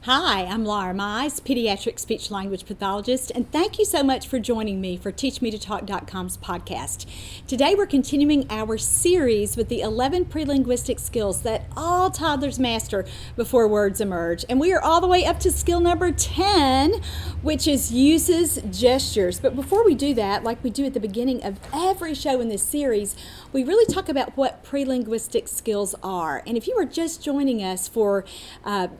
Hi, I'm Laura Mize, pediatric speech-language pathologist, and thank you so much for joining me for teachmetotalk.com's podcast. Today we're continuing our series with the 11 prelinguistic skills that all toddlers master before words emerge, and we are all the way up to skill number 10, which is uses gestures. But before we do that, like we do at the beginning of every show in this series, we really talk about what prelinguistic skills are. And if you are just joining us for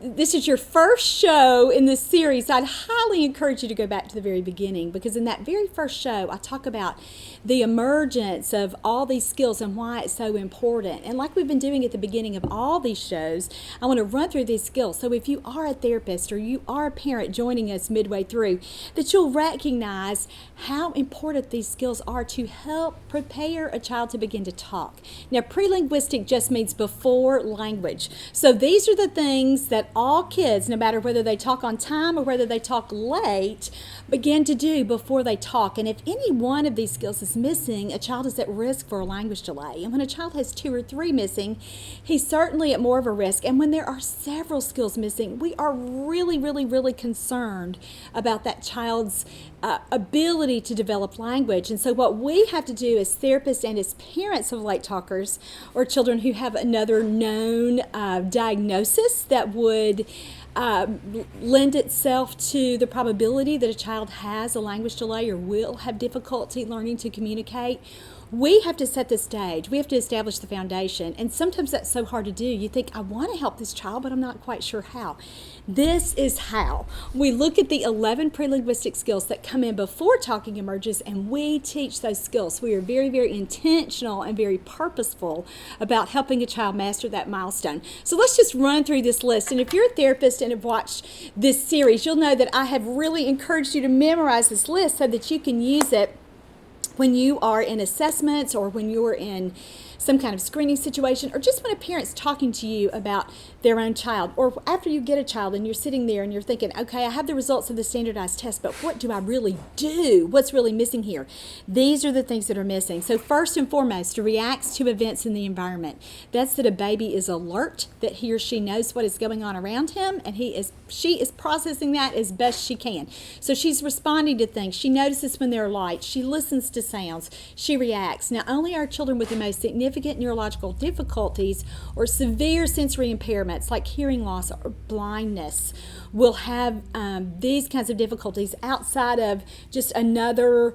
this is your first show in this series, I'd highly encourage you to go back to the very beginning, because in that very first show I talk about the emergence of all these skills and why it's so important. And like we've been doing at the beginning of all these shows, I want to run through these skills. So if you are a therapist or you are a parent joining us midway through, that you'll recognize how important these skills are to help prepare a child to begin to talk. Now, prelinguistic just means before language. So these are the things that all kids, no matter whether they talk on time or whether they talk late, begin to do before they talk. And if any one of these skills is missing, a child is at risk for a language delay. And when a child has 2 or 3 missing, he's certainly at more of a risk. And when there are several skills missing, we are really concerned about that child's ability to develop language. And so what we have to do as therapists and as parents of late talkers or children who have another known diagnosis that would lend itself to the probability that a child has a language delay or will have difficulty learning to communicate, we have to set the stage. We have to establish the foundation. And sometimes that's so hard to do. You think, I want to help this child, but I'm not quite sure how. This is how. We look at the 11 prelinguistic skills that come in before talking emerges, and we teach those skills. We are very intentional and very purposeful about helping a child master that milestone. So let's just run through this list. And if you're a therapist and have watched this series, you'll know that I have really encouraged you to memorize this list so that you can use it when you are in assessments or when you're in some kind of screening situation, or just when a parent's talking to you about their own child, or after you get a child and you're sitting there and you're thinking, okay, I have the results of the standardized test, but what do I really do? What's really missing here? These are the things that are missing. So first and foremost, reacts to events in the environment. That's that a baby is alert, that he or she knows what is going on around him, and she is processing that as best she can. So she's responding to things. She notices when there are lights. She listens to sounds. She reacts. Now, only our children with the most significant neurological difficulties or severe sensory impairments like hearing loss or blindness will have these kinds of difficulties outside of just another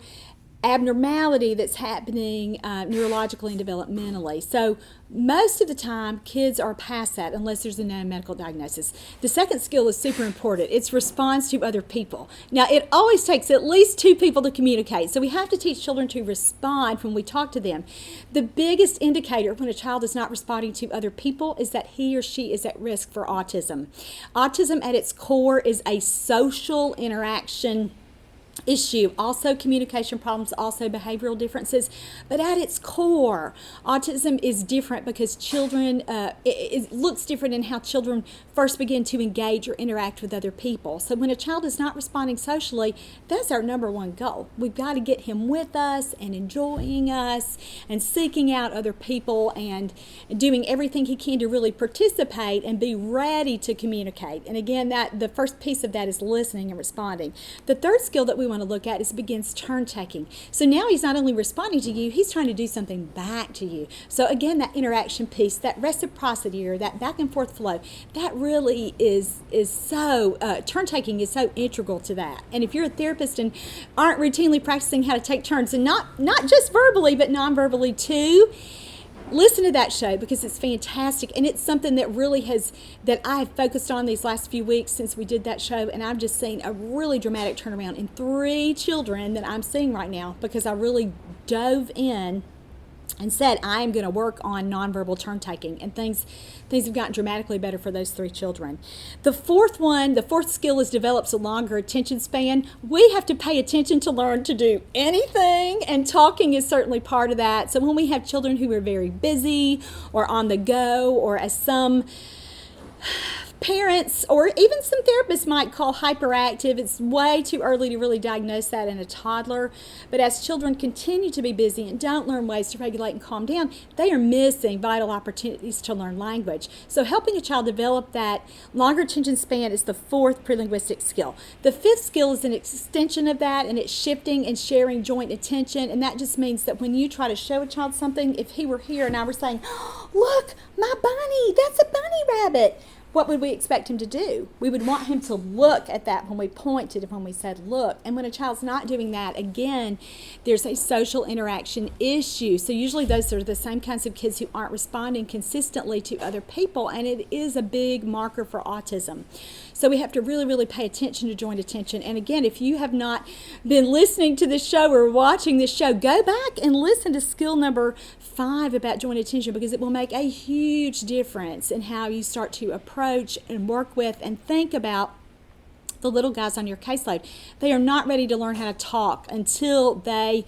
abnormality that's happening neurologically and developmentally. So most of the time, kids are past that unless there's a known medical diagnosis. The second skill is super important. It's response to other people. Now, it always takes at least 2 people to communicate. So we have to teach children to respond when we talk to them. The biggest indicator when a child is not responding to other people is that he or she is at risk for autism. Autism at its core is a social interaction issue, also communication problems, also behavioral differences, but at its core, autism is different because children, it looks different in how children first begin to engage or interact with other people. So when a child is not responding socially, that's our number one goal. We've got to get him with us and enjoying us and seeking out other people and doing everything he can to really participate and be ready to communicate. And again, the first piece of that is listening and responding. The third skill that we want to look at is begins turn taking. So now he's not only responding to you, he's trying to do something back to you. So again, that interaction piece, that reciprocity or that back and forth flow, that really is so, turn taking is so integral to that. And if you're a therapist and aren't routinely practicing how to take turns, and not just verbally, but non-verbally too, listen to that show because it's fantastic, and it's something that that I have focused on these last few weeks since we did that show, and I've just seen a really dramatic turnaround in 3 children that I'm seeing right now because I really dove in and said, I am going to work on nonverbal turn taking, and things have gotten dramatically better for those 3 children. The fourth skill is develops a longer attention span. We have to pay attention to learn to do anything, and talking is certainly part of that. So when we have children who are very busy or on the go, or as some parents or even some therapists might call hyperactive. It's way too early to really diagnose that in a toddler. But as children continue to be busy and don't learn ways to regulate and calm down, they are missing vital opportunities to learn language. So helping a child develop that longer attention span is the fourth prelinguistic skill. The fifth skill is an extension of that, and it's shifting and sharing joint attention. And that just means that when you try to show a child something, if he were here and I were saying, look, my bunny, that's a bunny rabbit, what would we expect him to do? We would want him to look at that when we pointed and when we said look. And when a child's not doing that, again, there's a social interaction issue. So usually those are the same kinds of kids who aren't responding consistently to other people, and it is a big marker for autism. So we have to really, really pay attention to joint attention. And again, if you have not been listening to this show or watching this show, go back and listen to skill number 5 about joint attention, because it will make a huge difference in how you start to approach and work with and think about the little guys on your caseload. They are not ready to learn how to talk until they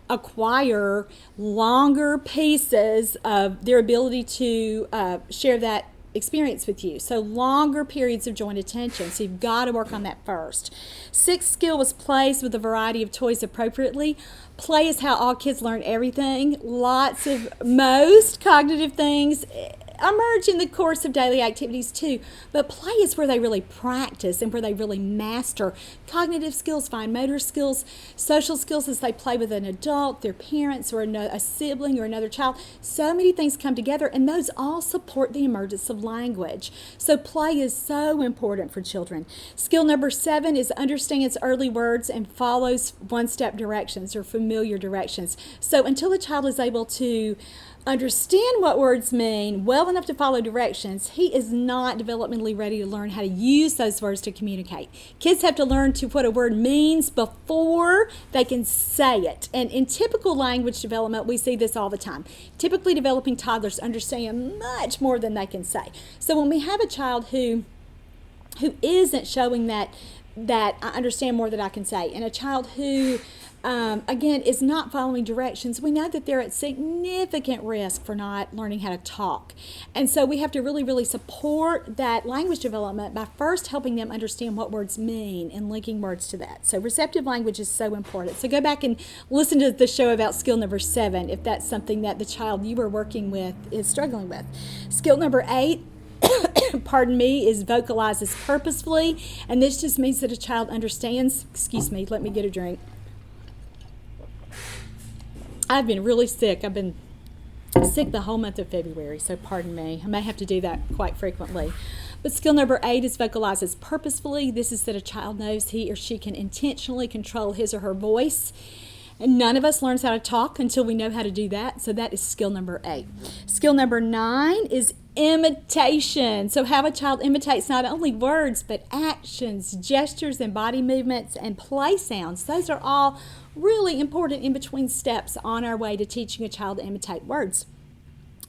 acquire longer pieces of their ability to share that experience with you. So longer periods of joint attention. So you've got to work on that first. Sixth skill was plays with a variety of toys appropriately. Play is how all kids learn everything. Most cognitive things emerge in the course of daily activities too, but play is where they really practice and where they really master cognitive skills, fine motor skills, social skills as they play with an adult, their parents, or a sibling or another child. So many things come together, and those all support the emergence of language. So play is so important for children. Skill number 7 is understands early words and follows one-step directions or familiar directions. So until the child is able to understand what words mean well enough to follow directions, he is not developmentally ready to learn how to use those words to communicate. Kids have to learn what a word means before they can say it. And in typical language development, we see this all the time. Typically developing toddlers understand much more than they can say. So when we have a child who isn't showing that I understand more than I can say, and a child who again, is not following directions, we know that they're at significant risk for not learning how to talk. And so we have to really, really support that language development by first helping them understand what words mean and linking words to that. So receptive language is so important. So go back and listen to the show about skill number 7 if that's something that the child you are working with is struggling with. Skill number 8 pardon me, is vocalizes purposefully. And this just means that a child understands, excuse me, let me get a drink. I've been really sick. I've been sick the whole month of February, so pardon me. I may have to do that quite frequently. But skill number 8 is vocalizes purposefully. This is that a child knows he or she can intentionally control his or her voice. And none of us learns how to talk until we know how to do that. So that is skill number 8. Skill number 9 is imitation. So how a child imitates not only words, but actions, gestures, and body movements, and play sounds. Those are all really important in-between steps on our way to teaching a child to imitate words.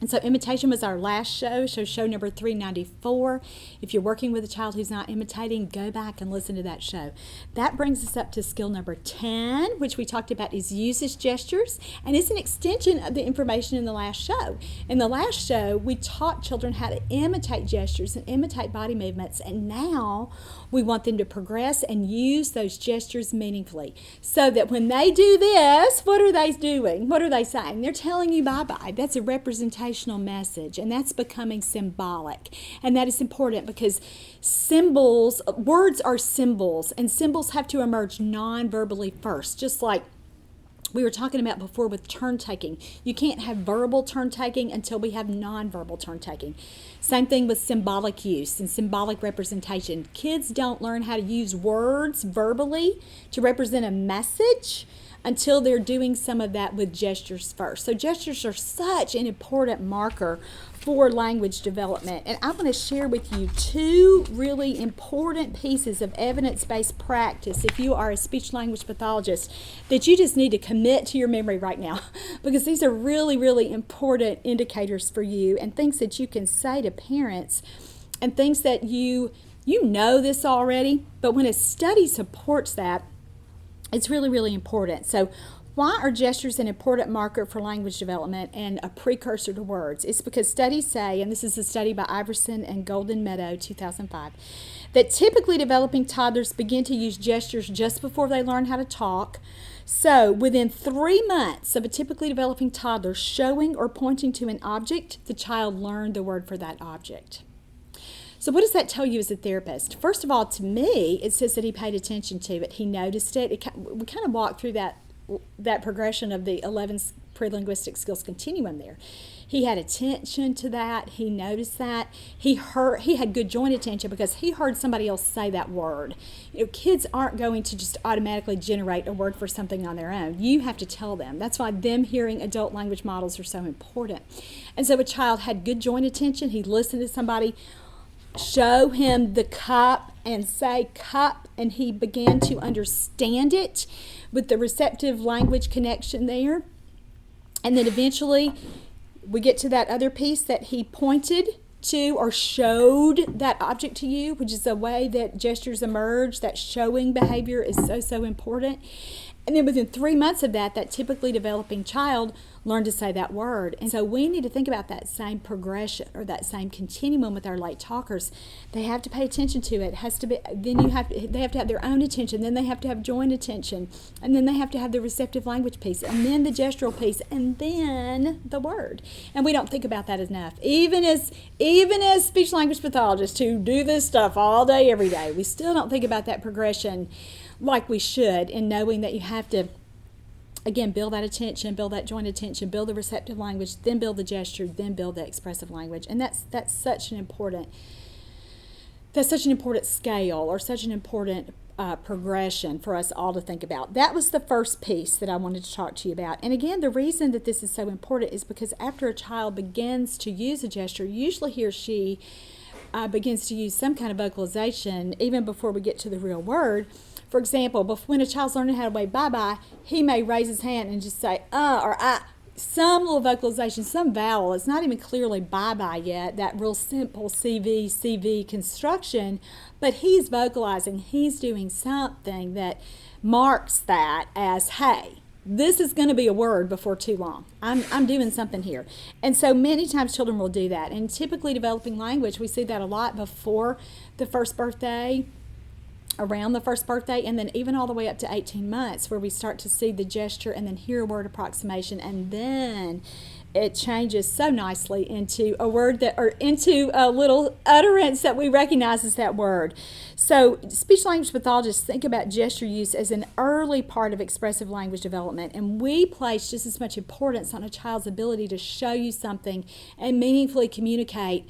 And so imitation was our last show, so show number 394. If you're working with a child who's not imitating, go back and listen to that show. That brings us up to skill number 10, which we talked about is usage gestures, and it's an extension of the information in the last show. In the last show, we taught children how to imitate gestures and imitate body movements, and now we want them to progress and use those gestures meaningfully so that when they do this, what are they doing? What are they saying? They're telling you bye-bye. That's a representational message, and that's becoming symbolic. And that is important because words are symbols, and symbols have to emerge non-verbally first, just like we were talking about before with turn taking. You can't have verbal turn taking until we have non-verbal turn taking. Same thing with symbolic use and symbolic representation. Kids don't learn how to use words verbally to represent a message until they're doing some of that with gestures first. So gestures are such an important marker for language development. And I want to share with you 2 really important pieces of evidence-based practice if you are a speech-language pathologist that you just need to commit to your memory right now, because these are really, really important indicators for you and things that you can say to parents and things that you know this already, but when a study supports that, it's really, really important. So Why are gestures an important marker for language development and a precursor to words? It's because studies say, and this is a study by Iverson and Golden Meadow, 2005, that typically developing toddlers begin to use gestures just before they learn how to talk. So within 3 months of a typically developing toddler showing or pointing to an object, the child learned the word for that object. So what does that tell you as a therapist? First of all, to me, it says that he paid attention to it. He noticed it. We kind of walked through that progression of the 11 prelinguistic skills continuum there. He had attention to that. He noticed that. He had good joint attention because he heard somebody else say that word. Kids aren't going to just automatically generate a word for something on their own. You have to tell them. That's why them hearing adult language models are so important. And so a child had good joint attention. He listened to somebody show him the cup and say cup, and he began to understand it with the receptive language connection there. And then eventually we get to that other piece that he pointed to or showed that object to you, which is a way that gestures emerge. That showing behavior is so important. And then within 3 months of that typically developing child learned to say that word. And so we need to think about that same progression or that same continuum with our late talkers. They have to pay attention to it. It has to be. Then they have to have their own attention. Then they have to have joint attention. And then they have to have the receptive language piece. And then the gestural piece. And then the word. And we don't think about that enough. Even as speech language pathologists who do this stuff all day, every day, we still don't think about that progression like we should, in knowing that you have to, again, build that attention, build that joint attention, build the receptive language, then build the gesture, then build the expressive language. And that's such an important scale, or such an important progression for us all to think about. That was the first piece that I wanted to talk to you about. And again, the reason that this is so important is because after a child begins to use a gesture, usually he or she begins to use some kind of vocalization even before we get to the real word. For example, when a child's learning how to wave bye-bye, he may raise his hand and just say, or I, some little vocalization, some vowel. It's not even clearly bye-bye yet, that real simple CV construction, but he's vocalizing. He's doing something that marks that as, hey, this is going to be a word before too long. I'm doing something here. And so many times children will do that. And typically developing language, we see that a lot before the first birthday, around the first birthday, and then even all the way up to 18 months, where we start to see the gesture and then hear a word approximation, and then it changes so nicely into a word or into a little utterance that we recognize as that word. So speech language pathologists think about gesture use as an early part of expressive language development, and we place just as much importance on a child's ability to show you something and meaningfully communicate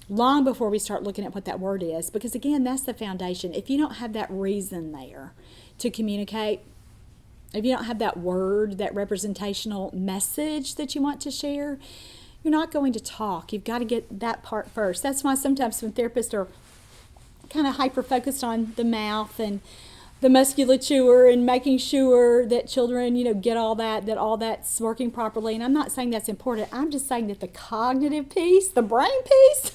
long before we start looking at what that word is, because again, that's the foundation. If you don't have that reason there to communicate, if you don't have that word, that representational message that you want to share, you're not going to talk. You've got to get that part first. That's why sometimes when therapists are kind of hyper-focused on the mouth and the musculature and making sure that children, get all that's working properly. And I'm not saying that's important. I'm just saying that the cognitive piece, the brain piece,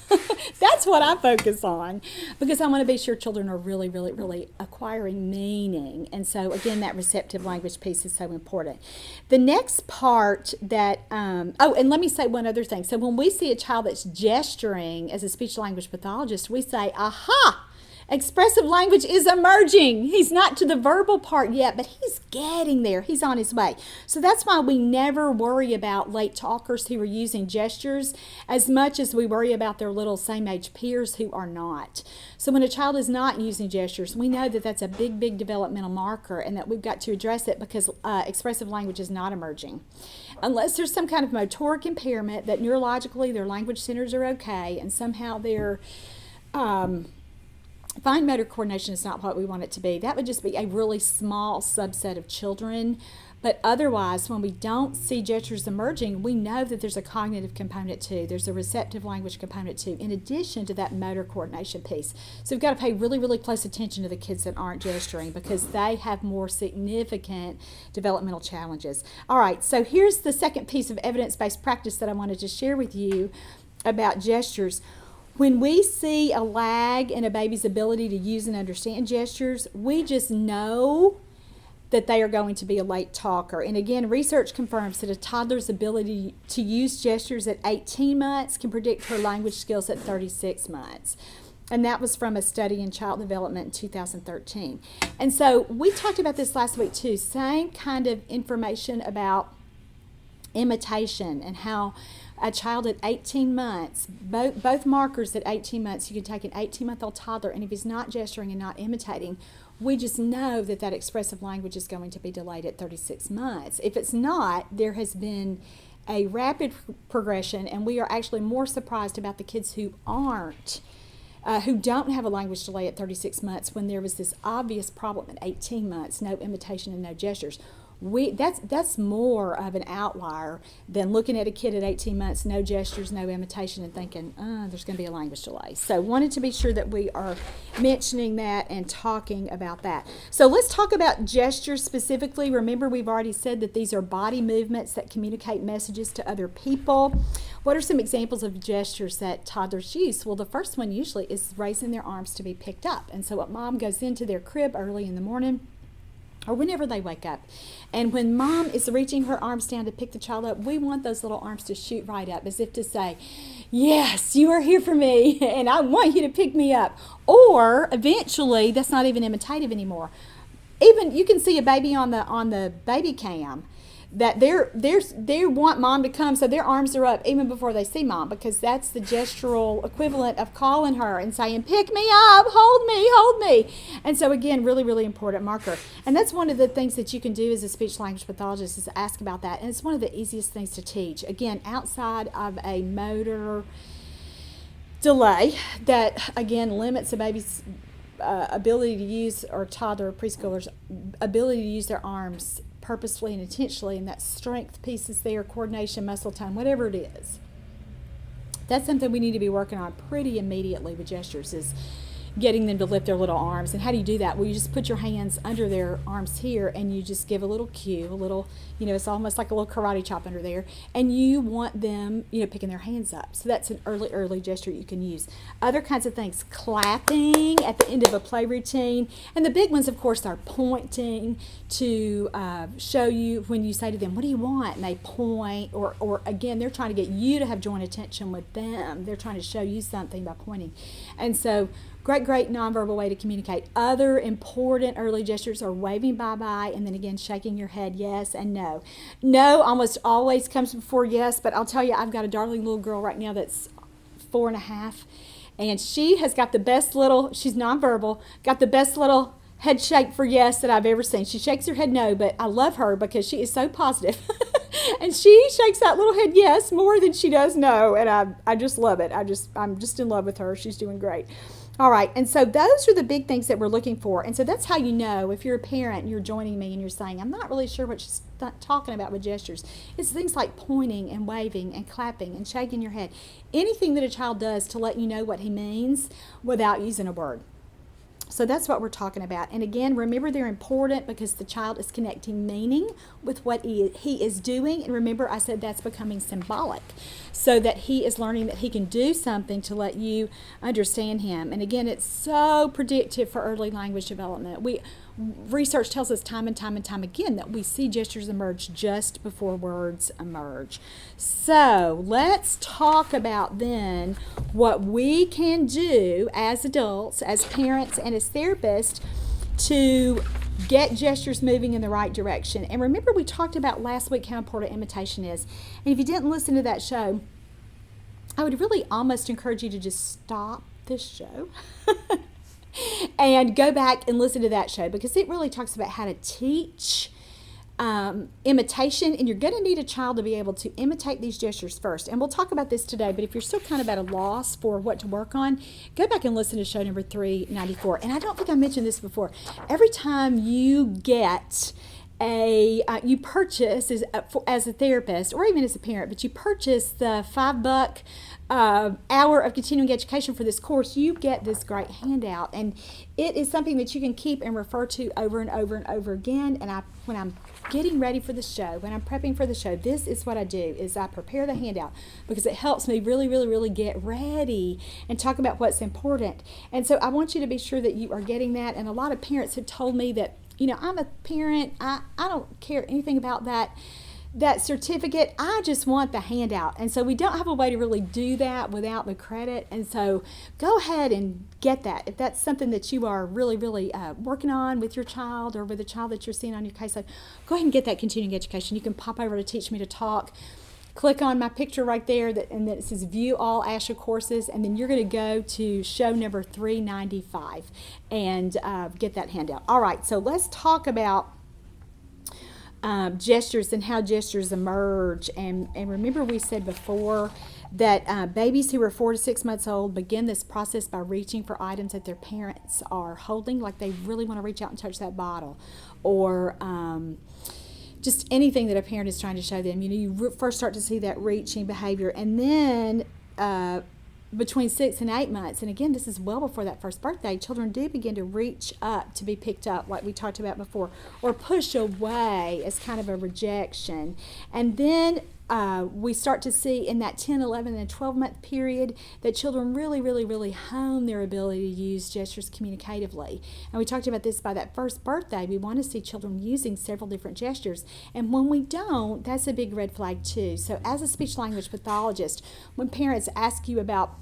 that's what I focus on, because I want to be sure children are really, really, really acquiring meaning. And so, again, that receptive language piece is so important. The next part that, and let me say one other thing. So when we see a child that's gesturing as a speech language pathologist, we say, aha! Expressive language is emerging. He's not to the verbal part yet, but he's getting there. He's on his way. So that's why we never worry about late talkers who are using gestures as much as we worry about their little same-age peers who are not. So when a child is not using gestures, we know that that's a big, big developmental marker, and that we've got to address it, because expressive language is not emerging. Unless there's some kind of motoric impairment that neurologically their language centers are okay, and somehow their fine motor coordination is not what we want it to be. That would just be a really small subset of children. But otherwise, when we don't see gestures emerging, we know that there's a cognitive component too. There's a receptive language component too, in addition to that motor coordination piece. So we've got to pay really, really close attention to the kids that aren't gesturing, because they have more significant developmental challenges. All right, so here's the second piece of evidence-based practice that I wanted to share with you about gestures. When we see a lag in a baby's ability to use and understand gestures, we just know that they are going to be a late talker. And again, research confirms that a toddler's ability to use gestures at 18 months can predict her language skills at 36 months. And that was from a study in child development in 2013. And so we talked about this last week too, same kind of information about imitation and how a child at 18 months, both markers at 18 months, you can take an 18-month-old toddler, and if he's not gesturing and not imitating, we just know that that expressive language is going to be delayed at 36 months. If it's not, there has been a rapid progression, and we are actually more surprised about the kids who don't have a language delay at 36 months when there was this obvious problem at 18 months, no imitation and no gestures. That's more of an outlier than looking at a kid at 18 months, no gestures, no imitation, and thinking, there's going to be a language delay. So wanted to be sure that we are mentioning that and talking about that. So let's talk about gestures specifically. Remember, we've already said that these are body movements that communicate messages to other people. What are some examples of gestures that toddlers use? Well, the first one usually is raising their arms to be picked up. And so when mom goes into their crib early in the morning, or whenever they wake up, and when mom is reaching her arms down to pick the child up, we want those little arms to shoot right up as if to say, yes, you are here for me and I want you to pick me up. Or eventually, that's not even imitative anymore. Even you can see a baby on the baby cam that they want mom to come, so their arms are up even before they see mom, because that's the gestural equivalent of calling her and saying, pick me up, hold me. And so again, really, really important marker. And that's one of the things that you can do as a speech language pathologist, is ask about that. And it's one of the easiest things to teach. Again, outside of a motor delay that, again, limits a baby's ability to use, or toddler or preschooler's ability to use their arms purposefully and intentionally, and that strength piece is there, coordination, muscle tone, whatever it is. That's something we need to be working on pretty immediately with gestures, is getting them to lift their little arms. And how do you do that? Well, you just put your hands under their arms here, and you just give a little cue, a little, it's almost like a little karate chop under there, and you want them, picking their hands up. So that's an early gesture you can use. Other kinds of things, clapping at the end of a play routine. And the big ones, of course, are pointing to show you when you say to them, what do you want? And they point, or again, they're trying to get you to have joint attention with them. They're trying to show you something by pointing. And so great nonverbal way to communicate. Other important early gestures are waving bye-bye, and then again shaking your head yes and no. No almost always comes before yes, but I'll tell you, I've got a darling little girl right now that's 4.5, and she has got the best little, she's nonverbal, got the best little head shake for yes that I've ever seen. She shakes her head no, but I love her because she is so positive. And she shakes that little head yes more than she does no, and I just love it. I'm just in love with her. She's doing great. All right, and so those are the big things that we're looking for. And so that's how you know, if you're a parent and you're joining me and you're saying, I'm not really sure what she's talking about with gestures. It's things like pointing and waving and clapping and shaking your head. Anything that a child does to let you know what he means without using a word. So that's what we're talking about. And again, remember, they're important because the child is connecting meaning with what he is doing. And remember, I said that's becoming symbolic, so that he is learning that he can do something to let you understand him. And again, it's so predictive for early language development. Research tells us time and time again that we see gestures emerge just before words emerge. So let's talk about then what we can do as adults, as parents, and as therapists to get gestures moving in the right direction. And remember, we talked about last week how important imitation is. And if you didn't listen to that show, I would really almost encourage you to just stop this show and go back and listen to that show, because it really talks about how to teach imitation, and you're going to need a child to be able to imitate these gestures first. And we'll talk about this today, but if you're still kind of at a loss for what to work on, go back and listen to show number 394. And I don't think I mentioned this before. Every time you get you purchase as a therapist, or even as a parent, but you purchase the $5 hour of continuing education for this course, you get this great handout, and it is something that you can keep and refer to over and over and over again. And when I'm getting ready for the show, when I'm prepping for the show, this is what I do, is I prepare the handout, because it helps me really get ready and talk about what's important. And so I want you to be sure that you are getting that. And a lot of parents have told me that I'm a parent. I don't care anything about that certificate. I just want the handout. And so we don't have a way to really do that without the credit. And so go ahead and get that. If that's something that you are really, really working on with your child or with a child that you're seeing on your caseload, go ahead and get that continuing education. You can pop over to Teach Me to Talk. Click on my picture right there, and then it says View All ASHA Courses, and then you're going to go to show number 395 and get that handout. All right, so let's talk about gestures and how gestures emerge. And remember, we said before that babies who are 4 to 6 months old begin this process by reaching for items that their parents are holding, like they really want to reach out and touch that bottle, or just anything that a parent is trying to show them. You first start to see that reaching behavior, and then between 6 and 8 months, and again, this is well before that first birthday, children do begin to reach up to be picked up, like we talked about before, or push away as kind of a rejection. And then we start to see in that 10, 11, and 12-month period that children really, really, really hone their ability to use gestures communicatively. And we talked about this by that first birthday. We want to see children using several different gestures. And when we don't, that's a big red flag too. So as a speech-language pathologist, when parents ask you about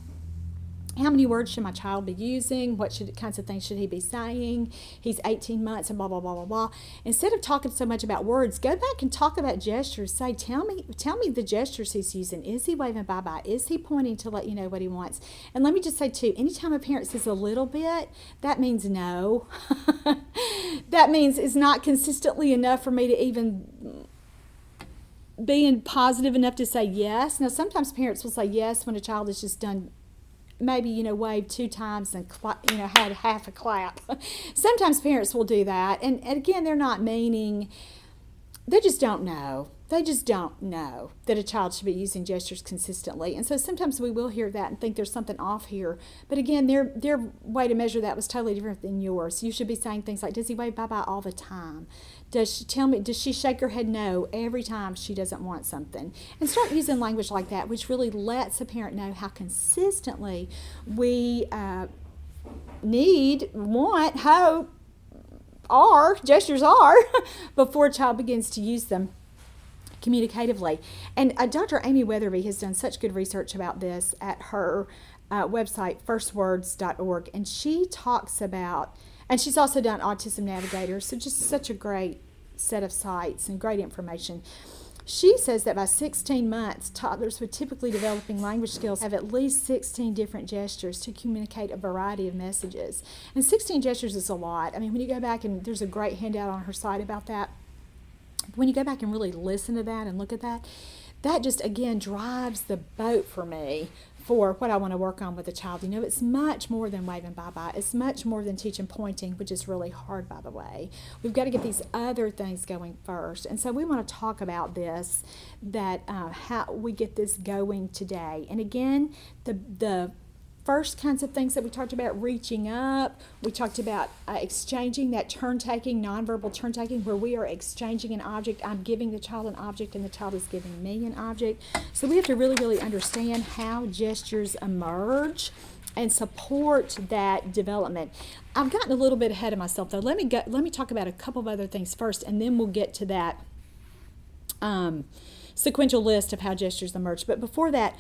how many words should my child be using? What kinds of things should he be saying? He's 18 months and blah, blah, blah, blah, blah. Instead of talking so much about words, go back and talk about gestures. Say, tell me the gestures he's using. Is he waving bye-bye? Is he pointing to let you know what he wants? And let me just say, too, anytime a parent says a little bit, that means no. That means it's not consistently enough for me to even being positive enough to say yes. Now, sometimes parents will say yes when a child has just done maybe, waved 2 times and, had half a clap. Sometimes parents will do that. And again, they're not meaning, they just don't know. They just don't know that a child should be using gestures consistently. And so sometimes we will hear that and think there's something off here. But again, their way to measure that was totally different than yours. You should be saying things like, does he wave bye-bye all the time? Does she shake her head no every time she doesn't want something? And start using language like that, which really lets a parent know how consistently we need, want, hope, gestures are before a child begins to use them communicatively. And Dr. Amy Weatherby has done such good research about this at her website, firstwords.org, and she talks about, and she's also done Autism Navigator, so just such a great set of sites and great information. She says that by 16 months, toddlers with typically developing language skills have at least 16 different gestures to communicate a variety of messages. And 16 gestures is a lot. I mean, when you go back, and there's a great handout on her site about that, when you go back and really listen to that and look at that, that just, again, drives the boat for me for what I want to work on with a child. It's much more than waving bye-bye. It's much more than teaching pointing, which is really hard, by the way. We've got to get these other things going first. And so we want to talk about this, that how we get this going today. And again, the first kinds of things that we talked about, reaching up, we talked about exchanging, that turn-taking, nonverbal turn-taking, where we are exchanging an object. I'm giving the child an object and the child is giving me an object. So we have to really, really understand how gestures emerge and support that development. I've gotten a little bit ahead of myself, though. Let me talk about a couple of other things first, and then we'll get to that sequential list of how gestures emerge. But before that,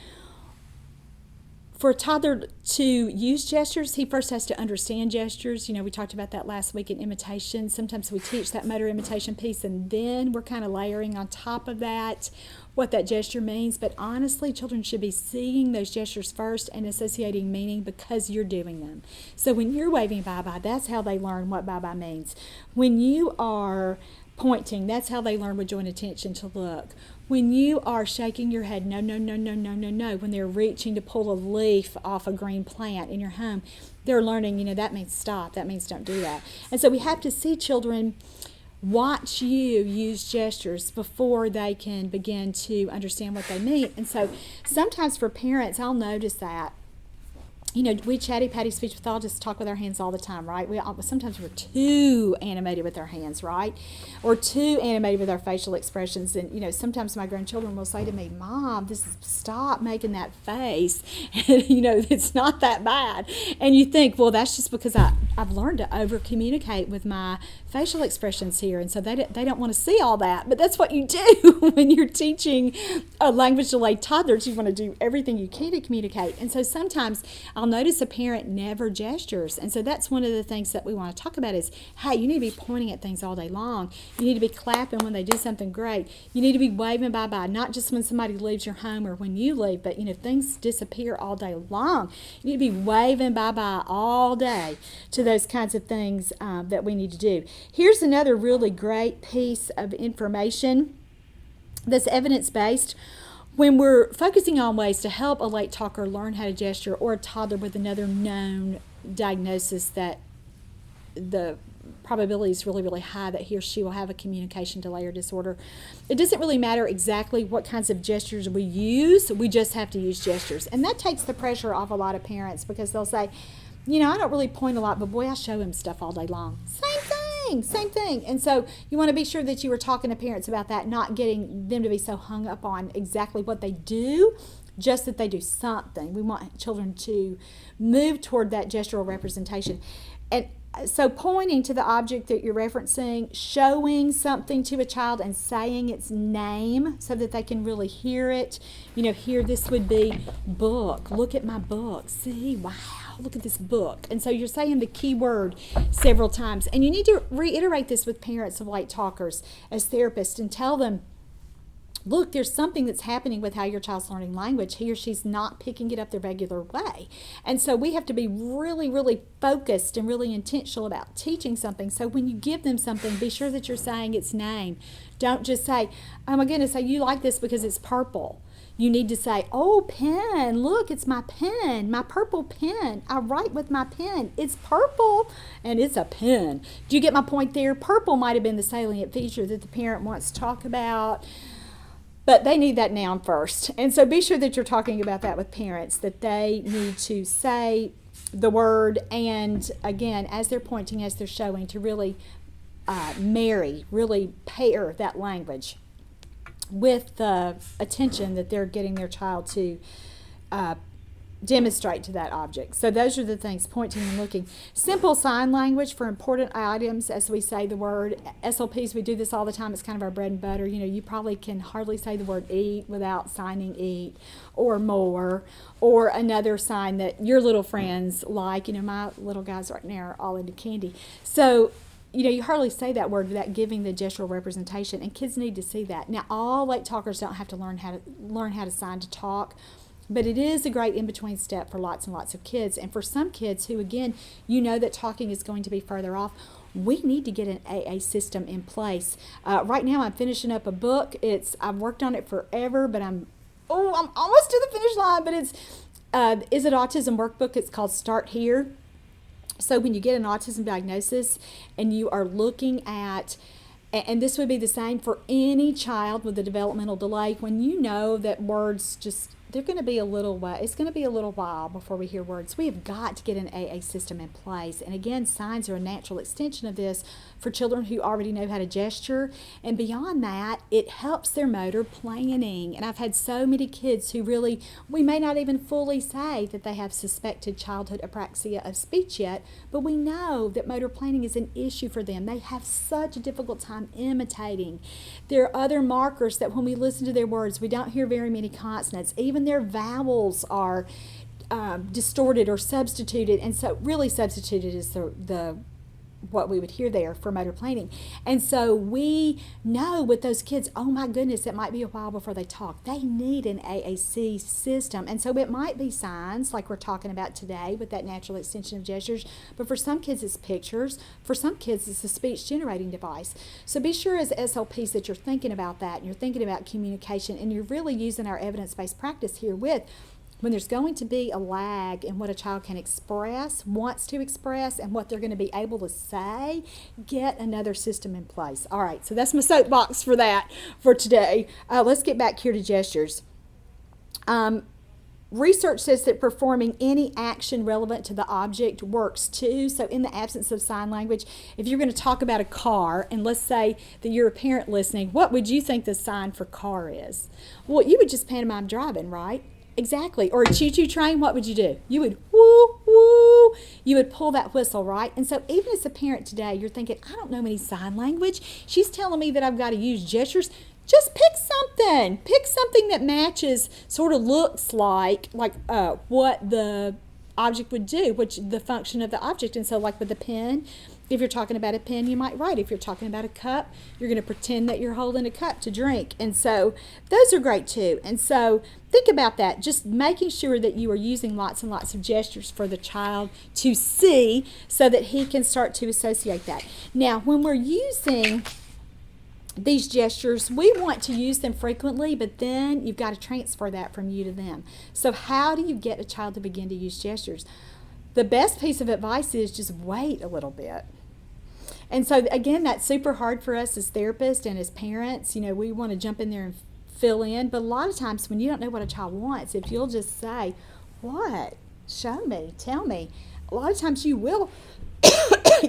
for a toddler to use gestures, he first has to understand gestures. We talked about that last week in imitation. Sometimes we teach that motor imitation piece, and then we're kind of layering on top of that what that gesture means. But honestly, children should be seeing those gestures first and associating meaning because you're doing them. So when you're waving bye-bye, that's how they learn what bye-bye means. When you are pointing, that's how they learn with joint attention to look. When you are shaking your head, no, no, no, no, no, no, no, when they're reaching to pull a leaf off a green plant in your home, they're learning, that means stop, that means don't do that. And so we have to see children watch you use gestures before they can begin to understand what they mean. And so sometimes for parents, I'll notice that we chatty patty speech pathologists talk with our hands all the time, right? Sometimes we're too animated with our hands, right? Or too animated with our facial expressions. And, sometimes my grandchildren will say to me, Mom, stop making that face. And, it's not that bad. And you think, well, that's just because I've learned to over communicate with my facial expressions here. And so they don't want to see all that. But that's what you do when you're teaching language delayed toddlers. You want to do everything you can to communicate. And so sometimes I'll notice a parent never gestures. And so that's one of the things that we want to talk about is, hey, you need to be pointing at things all day long. You need to be clapping when they do something great. You need to be waving bye-bye, not just when somebody leaves your home or when you leave, but, things disappear all day long. You need to be waving bye-bye all day to those kinds of things that we need to do. Here's another really great piece of information that's evidence-based. When we're focusing on ways to help a late talker learn how to gesture, or a toddler with another known diagnosis that the probability is really, really high that he or she will have a communication delay or disorder, it doesn't really matter exactly what kinds of gestures we use. We just have to use gestures. And that takes the pressure off a lot of parents, because they'll say, I don't really point a lot, but boy, I show him stuff all day long. Same thing. And so you want to be sure that you are talking to parents about that, not getting them to be so hung up on exactly what they do, just that they do something. We want children to move toward that gestural representation. And so pointing to the object that you're referencing, showing something to a child and saying its name so that they can really hear it. Here this would be book. Look at my book. See, wow, look at this book. And so you're saying the key word several times. And you need to reiterate this with parents of late talkers as therapists and tell them, look, there's something that's happening with how your child's learning language. He or she's not picking it up the regular way. And so we have to be really, really focused and really intentional about teaching something. So when you give them something, be sure that you're saying its name. Don't just say, oh my goodness, you like this because it's purple. You need to say, oh, pen, look, it's my pen, my purple pen. I write with my pen. It's purple, and it's a pen. Do you get my point there? Purple might have been the salient feature that the parent wants to talk about, but they need that noun first. And so be sure that you're talking about that with parents, that they need to say the word, and again, as they're pointing, as they're showing, to really really pair that language with the attention that they're getting their child to demonstrate to that object. So those are the things, pointing and looking. Simple sign language for important items as we say the word. SLPs, we do this all the time. It's kind of our bread and butter. You probably can hardly say the word eat without signing eat or more, or another sign that your little friends like. My little guys right now are all into candy. So you hardly say that word without giving the gestural representation, and kids need to see that. Now, all late talkers don't have to learn how to sign to talk, but it is a great in-between step for lots and lots of kids. And for some kids who, again, that talking is going to be further off, we need to get an AA system in place. Right now, I'm finishing up a book. I've worked on it forever, but I'm almost to the finish line. But it's Is It Autism workbook. It's called Start Here. So when you get an autism diagnosis and you are looking at, and this would be the same for any child with a developmental delay, when you know that words they're going to be it's going to be a little while before we hear words. We have got to get an AA system in place. And again, signs are a natural extension of this for children who already know how to gesture. And beyond that, it helps their motor planning. And I've had so many kids who we may not even fully say that they have suspected childhood apraxia of speech yet, but we know that motor planning is an issue for them. They have such a difficult time imitating. There are other markers that when we listen to their words, we don't hear very many consonants. Even their vowels are distorted or substituted, and so really substituted is the what we would hear there for motor planning. And so we know with those kids, oh my goodness, it might be a while before they talk. They need an AAC system. And so it might be signs like we're talking about today with that natural extension of gestures, but for some kids it's pictures. For some kids it's a speech generating device. So be sure as SLPs that you're thinking about that, and you're thinking about communication, and you're really using our evidence-based practice here with when there's going to be a lag in what a child can express, wants to express, and what they're going to be able to say, get another system in place. All right, so that's my soapbox for that for today. Let's get back here to gestures. research says that performing any action relevant to the object works too. So in the absence of sign language, if you're going to talk about a car, and let's say that you're a parent listening, what would you think the sign for car is? Well, you would just pantomime driving, right? Exactly. Or a choo-choo train, what would you do? You would woo, woo. You would pull that whistle, right? And so even as a parent today, you're thinking, I don't know any sign language. She's telling me that I've got to use gestures. Just pick something. Pick something that matches, sort of looks like what the object would do, which the function of the object. And so like with a pen, if you're talking about a pen, you might write. If you're talking about a cup, you're going to pretend that you're holding a cup to drink. And so those are great too. And so think about that, just making sure that you are using lots and lots of gestures for the child to see so that he can start to associate that. Now, when we're using these gestures, we want to use them frequently, but then you've got to transfer that from you to them. So how do you get a child to begin to use gestures? The best piece of advice is just wait a little bit. And so again, that's super hard for us as therapists and as parents. You know, we want to jump in there and fill in, but a lot of times when you don't know what a child wants, if you'll just say, what? Show me, tell me. A lot of times you will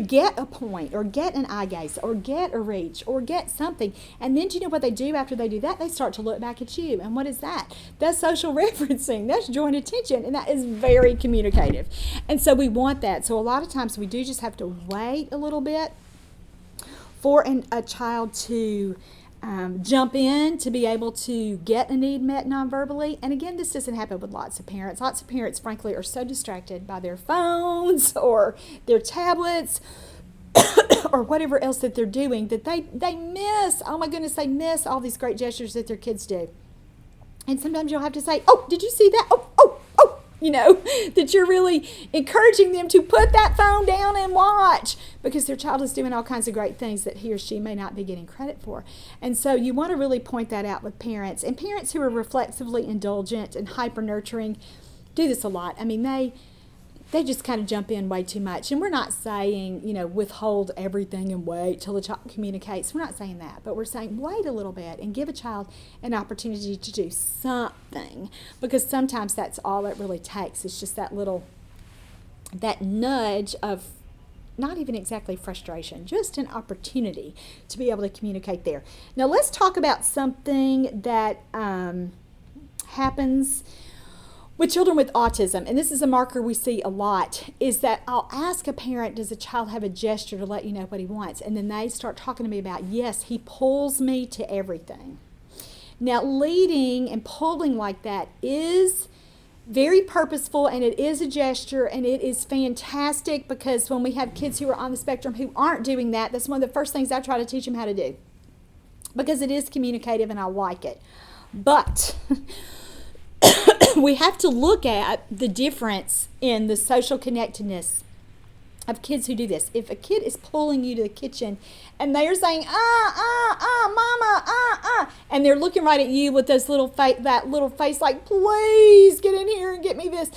get a point or get an eye gaze or get a reach or get something. And then do you know what they do after they do that? They start to look back at you. And what is that? That's social referencing. That's joint attention. And that is very communicative. And so we want that. So a lot of times we do just have to wait a little bit for a child to jump in to be able to get a need met nonverbally. And again, this doesn't happen with lots of parents. Lots of parents, frankly, are so distracted by their phones or their tablets or whatever else that they're doing that they miss, oh my goodness, they miss all these great gestures that their kids do. And sometimes you'll have to say, oh, did you see that? Oh, you know, that you're really encouraging them to put that phone down and watch because their child is doing all kinds of great things that he or she may not be getting credit for. And so you want to really point that out with parents. And parents who are reflexively indulgent and hyper-nurturing do this a lot. I mean, they just kind of jump in way too much. And we're not saying, you know, withhold everything and wait till the child communicates. We're not saying that. But we're saying wait a little bit and give a child an opportunity to do something. Because sometimes that's all it really takes. It's just that nudge of not even exactly frustration, just an opportunity to be able to communicate there. Now let's talk about something that happens with children with autism, and this is a marker we see a lot, is that I'll ask a parent, does a child have a gesture to let you know what he wants? And then they start talking to me about, yes, he pulls me to everything. Now, leading and pulling like that is very purposeful, and it is a gesture, and it is fantastic because when we have kids who are on the spectrum who aren't doing that, that's one of the first things I try to teach them how to do because it is communicative and I like it. But we have to look at the difference in the social connectedness of kids who do this. If a kid is pulling you to the kitchen and they are saying, mama, and they're looking right at you with those that little face like, please get in here and get me this.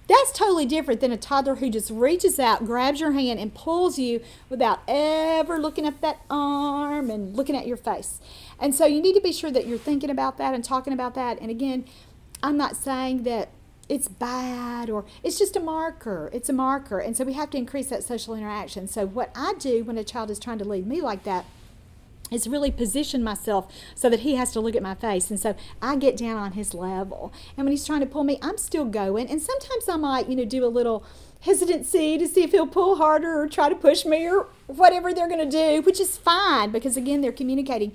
That's totally different than a toddler who just reaches out, grabs your hand, and pulls you without ever looking up that arm and looking at your face. And so you need to be sure that you're thinking about that and talking about that. And again, I'm not saying that it's bad or it's just a marker. It's a marker. And so we have to increase that social interaction. So what I do when a child is trying to lead me like that is really position myself so that he has to look at my face. And so I get down on his level. And when he's trying to pull me, I'm still going. And sometimes I might, do a little hesitancy to see if he'll pull harder or try to push me or whatever they're going to do, which is fine because, again, they're communicating.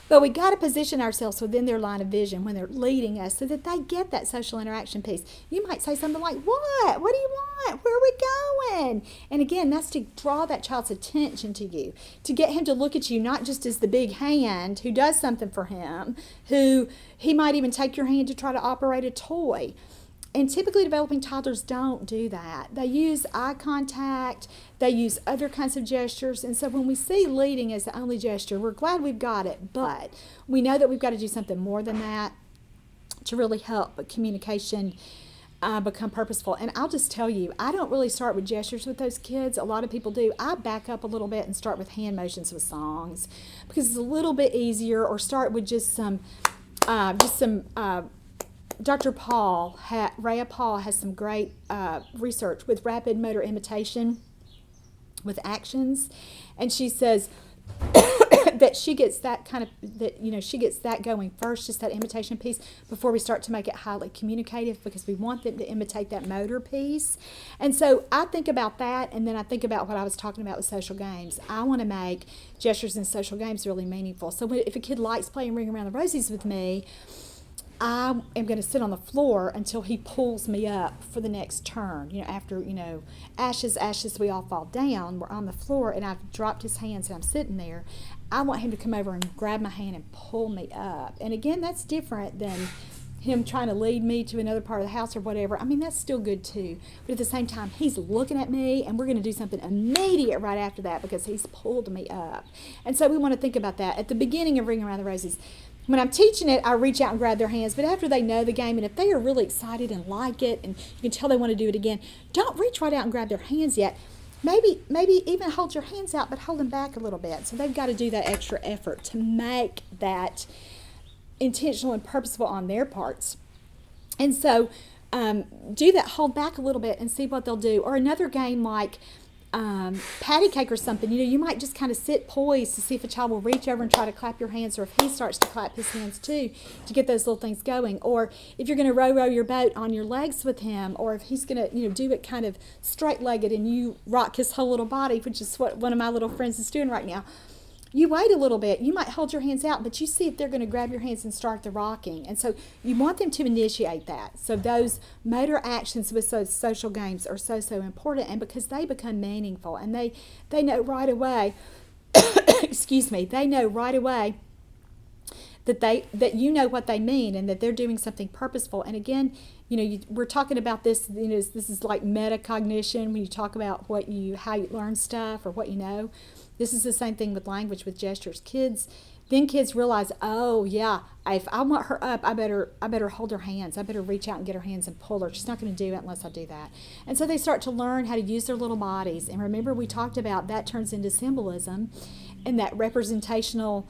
But we got to position ourselves within their line of vision when they're leading us so that they get that social interaction piece. You might say something like, what? What do you want? Where are we going? And again, that's to draw that child's attention to you, to get him to look at you not just as the big hand who does something for him, who he might even take your hand to try to operate a toy. And typically developing toddlers don't do that. They use eye contact, they use other kinds of gestures, and so when we see leading as the only gesture, we're glad we've got it, but we know that we've got to do something more than that to really help communication become purposeful. And I'll just tell you, I don't really start with gestures with those kids. A lot of people do. I back up a little bit and start with hand motions with songs because it's a little bit easier, or start with just some Dr. Rhea Paul has some great research with rapid motor imitation with actions, and she says that she gets that she gets that going first, just that imitation piece, before we start to make it highly communicative, because we want them to imitate that motor piece. And so I think about that, and then I think about what I was talking about with social games. I want to make gestures in social games really meaningful. So if a kid likes playing Ring Around the Rosies with me, I am going to sit on the floor until he pulls me up for the next turn. After, ashes, ashes, we all fall down. We're on the floor, and I've dropped his hands, and I'm sitting there. I want him to come over and grab my hand and pull me up. And again, that's different than him trying to lead me to another part of the house or whatever. I mean, that's still good too. But at the same time, he's looking at me, and we're going to do something immediate right after that because he's pulled me up. And so we want to think about that. At the beginning of Ring Around the Roses, when I'm teaching it, I reach out and grab their hands. But after they know the game, and if they are really excited and like it, and you can tell they want to do it again, don't reach right out and grab their hands yet. Maybe even hold your hands out, but hold them back a little bit. So they've got to do that extra effort to make that intentional and purposeful on their parts. And so do that, hold back a little bit and see what they'll do. Or another game like patty cake or something, you might just kind of sit poised to see if a child will reach over and try to clap your hands, or if he starts to clap his hands too, to get those little things going. Or if you're going to row your boat on your legs with him, or if he's going to do it kind of straight-legged and you rock his whole little body, which is what one of my little friends is doing right now. You wait a little bit. You might hold your hands out, but you see if they're going to grab your hands and start the rocking. And so you want them to initiate that. So those motor actions with those social games are so important, and because they become meaningful, and they know right away, excuse me, they know right away that you know what they mean, and that they're doing something purposeful. And again, we're talking about this, this is like metacognition when you talk about how you learn stuff or what you know. This is the same thing with language, with gestures. Kids realize, oh yeah, if I want her up, I better hold her hands. I better reach out and get her hands and pull her. She's not going to do it unless I do that. And so they start to learn how to use their little bodies. And remember, we talked about that turns into symbolism and that representational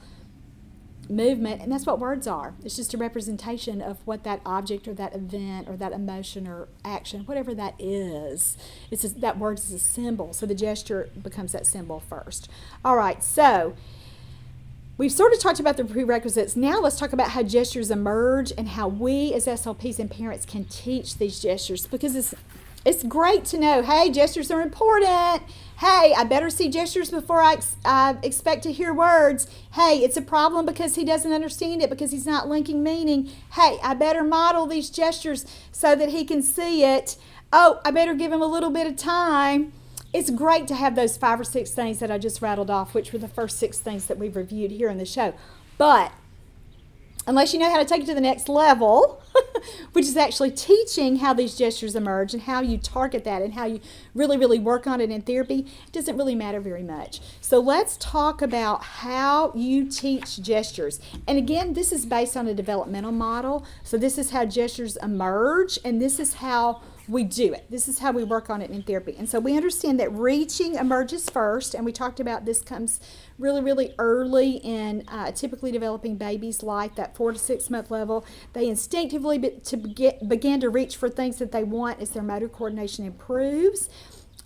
movement, and that's what words are. It's just a representation of what that object or that event or that emotion or action, whatever that is. That word is a symbol, so the gesture becomes that symbol first. All right, so we've sort of talked about the prerequisites. Now let's talk about how gestures emerge and how we as SLPs and parents can teach these gestures, because it's great to know, hey, gestures are important. Hey, I better see gestures before I expect to hear words. Hey, it's a problem because he doesn't understand it, because he's not linking meaning. Hey, I better model these gestures so that he can see it. Oh, I better give him a little bit of time. It's great to have those 5 or 6 things that I just rattled off, which were the first 6 things that we've reviewed here in the show. But unless you know how to take it to the next level, which is actually teaching how these gestures emerge and how you target that and how you really work on it in therapy, it doesn't really matter very much. So let's talk about how you teach gestures. And again, this is based on a developmental model. So this is how gestures emerge, and this is how we do it. This is how we work on it in therapy. And so we understand that reaching emerges first, and we talked about this comes really early in typically developing baby's life, that 4 to 6 month level. They instinctively begin to reach for things that they want as their motor coordination improves.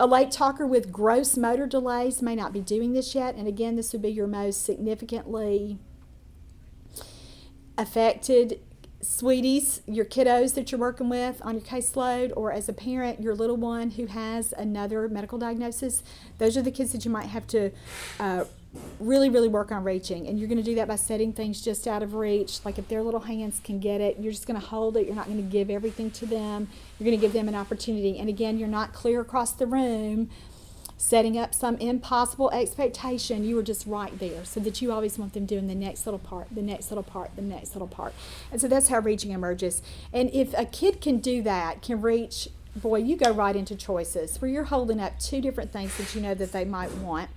A late talker with gross motor delays may not be doing this yet, and again, this would be your most significantly affected sweeties, your kiddos that you're working with on your caseload, or as a parent, your little one who has another medical diagnosis. Those are the kids that you might have to really work on reaching. And you're going to do that by setting things just out of reach. Like if their little hands can get it, you're just going to hold it. You're not going to give everything to them. You're going to give them an opportunity. And again, you're not clear across the room setting up some impossible expectation. You were just right there, so that you always want them doing the next little part, the next little part, the next little part. And so that's how reaching emerges. And if a kid can do that, can reach, boy, you go right into choices where you're holding up 2 different things that you know that they might want,